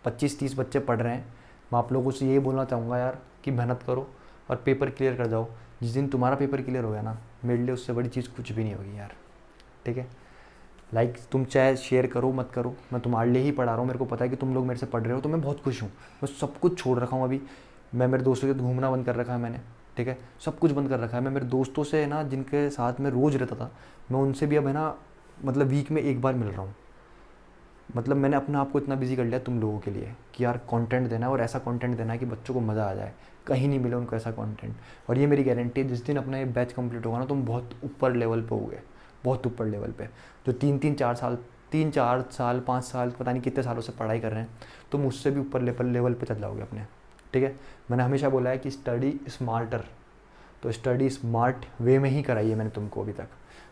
25-30 बच्चे पढ़ रहे हैं, मैं आप लोगों से यही बोलना चाहूँगा यार कि मेहनत करो और पेपर क्लियर कर जाओ। जिस दिन तुम्हारा पेपर क्लियर हो गया ना, मेरे लिए उससे बड़ी चीज़ कुछ भी नहीं होगी यार। ठीक है, लाइक तुम चाहे शेयर करो मत करो, मैं तुम्हारे लिए ही पढ़ा रहा हूँ। मेरे को पता है कि तुम लोग मेरे से पढ़ रहे हो, तो मैं बहुत खुश हूँ। मैं सब कुछ छोड़ रखा हूँ अभी, मैं मेरे दोस्तों के साथ घूमना बंद कर रखा है मैंने। ठीक है, सब कुछ बंद कर रखा है। मैं मेरे दोस्तों से ना, जिनके साथ मैं रोज़ रहता था, मैं उनसे भी अब है ना, मतलब वीक में एक बार मिल रहा हूँ। मतलब मैंने अपने आप को इतना बिजी कर लिया तुम लोगों के लिए कि यार कंटेंट देना है, और ऐसा कंटेंट देना है कि बच्चों को मज़ा आ जाए, कहीं नहीं मिले उनको ऐसा कंटेंट। और ये मेरी गारंटी है, जिस दिन अपना ये बैच कंप्लीट होगा ना, तुम बहुत ऊपर लेवल पे होगे, बहुत ऊपर लेवल पे। जो 3-4 साल 5 साल पता नहीं कितने सालों से पढ़ाई कर रहे हैं, तुम उससे भी ऊपर लेवल पे चल जाओगे अपने। ठीक है, मैंने हमेशा बोला है कि स्टडी स्मार्टर, तो स्टडी स्मार्ट वे में ही कराई है मैंने तुमको अभी तक,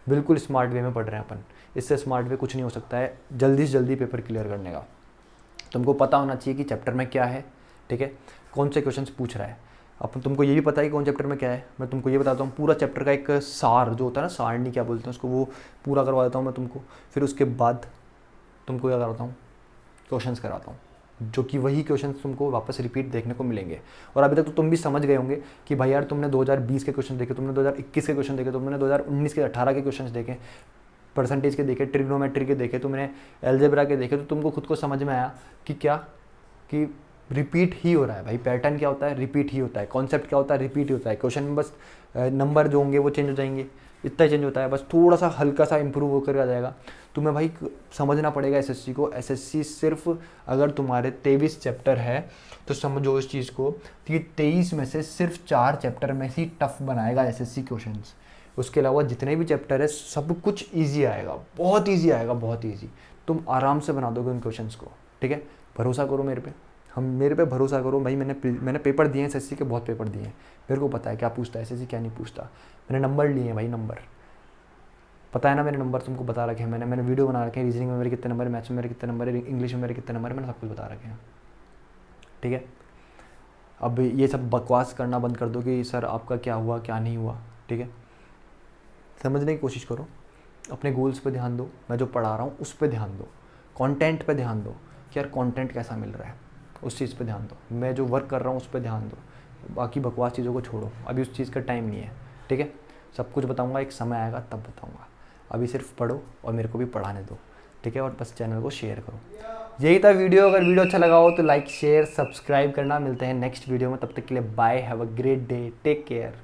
बिल्कुल स्मार्ट वे में पढ़ रहे हैं अपन। इससे स्मार्ट वे कुछ नहीं हो सकता है जल्दी से जल्दी पेपर क्लियर करने का। तुमको पता होना चाहिए कि चैप्टर में क्या है, ठीक है, कौन से क्वेश्चंस पूछ रहा है। अब तुमको ये भी पता है कि कौन चैप्टर में क्या है। मैं तुमको ये बताता हूँ, पूरा चैप्टर का एक सार जो होता है ना, सारणी क्या बोलते हैं उसको, वो पूरा करवा देता हूँ मैं तुमको। फिर उसके बाद तुमको क्या कराता हूँ, क्वेश्चंस कराता हूँ, जो कि वही क्वेश्चंस तुमको वापस रिपीट देखने को मिलेंगे। और अभी तक तो तुम भी समझ गए होंगे कि भाई यार तुमने 2020 के क्वेश्चन देखे, तुमने 2021 के क्वेश्चन देखे, तुमने 2019 के 18 के क्वेश्चन देखे, परसेंटेज के देखे, ट्रिग्नोमेट्री के देखे, तुमने एल्जेब्रा के देखे, तो तुमको खुद को समझ में आया कि क्या, कि रिपीट ही हो रहा है भाई। पैटर्न क्या होता है, रिपीट ही होता है। कॉन्सेप्ट क्या होता है, रिपीट ही होता है। क्वेश्चन में बस नंबर जो होंगे वो चेंज हो जाएंगे, इतना ही चेंज होता है, बस थोड़ा सा हल्का सा इंप्रूव होकर आ जाएगा। तुम्हें भाई समझना पड़ेगा एसएससी को। एसएससी सिर्फ अगर तुम्हारे 23 चैप्टर है तो समझो इस चीज़ को कि 23 में से सिर्फ 4 चैप्टर में ही टफ बनाएगा एसएससी क्वेश्चंस। उसके अलावा जितने भी चैप्टर है सब कुछ ईजी आएगा, बहुत ईजी आएगा, बहुत ईजी। तुम आराम से बना दोगे उन क्वेश्चंस को। ठीक है, भरोसा करो मेरे पे, मेरे पे भरोसा करो भाई। मैंने पेपर दिए हैं एसएससी के, बहुत पेपर दिए हैं, मेरे को पता है क्या पूछता है एसएससी क्या नहीं पूछता। मैंने नंबर लिए हैं भाई, नंबर पता है ना, मेरे नंबर तुमको बता रखे हैं मैंने वीडियो बना रखे हैं। रीजनिंग में मेरे कितने नंबर है, मैथ्स में मेरे कितने नंबर है, इंग्लिश में मेरे कितने नंबर है, मैंने सब कुछ बता रखे हैं। ठीक है, अब ये सब बकवास करना बंद कर दो कि सर आपका क्या हुआ क्या नहीं हुआ। ठीक है, समझने की कोशिश करो, अपने गोल्स पे ध्यान दो, मैं जो पढ़ा रहा हूँ उस पर ध्यान दो, कंटेंट पे ध्यान दो कि यार कंटेंट कैसा मिल रहा है, उस चीज़ पे ध्यान दो। मैं जो वर्क कर रहा हूँ उस पर ध्यान दो, बाकी बकवास चीज़ों को छोड़ो, अभी उस चीज़ का टाइम नहीं है। ठीक है, सब कुछ बताऊँगा, एक समय आएगा तब बताऊँगा। अभी सिर्फ पढ़ो और मेरे को भी पढ़ाने दो। ठीक है, और बस चैनल को शेयर करो। यही था वीडियो। अगर वीडियो अच्छा लगा हो तो लाइक शेयर सब्सक्राइब करना। मिलते हैं नेक्स्ट वीडियो में, तब तक के लिए bye, have a great day, take care.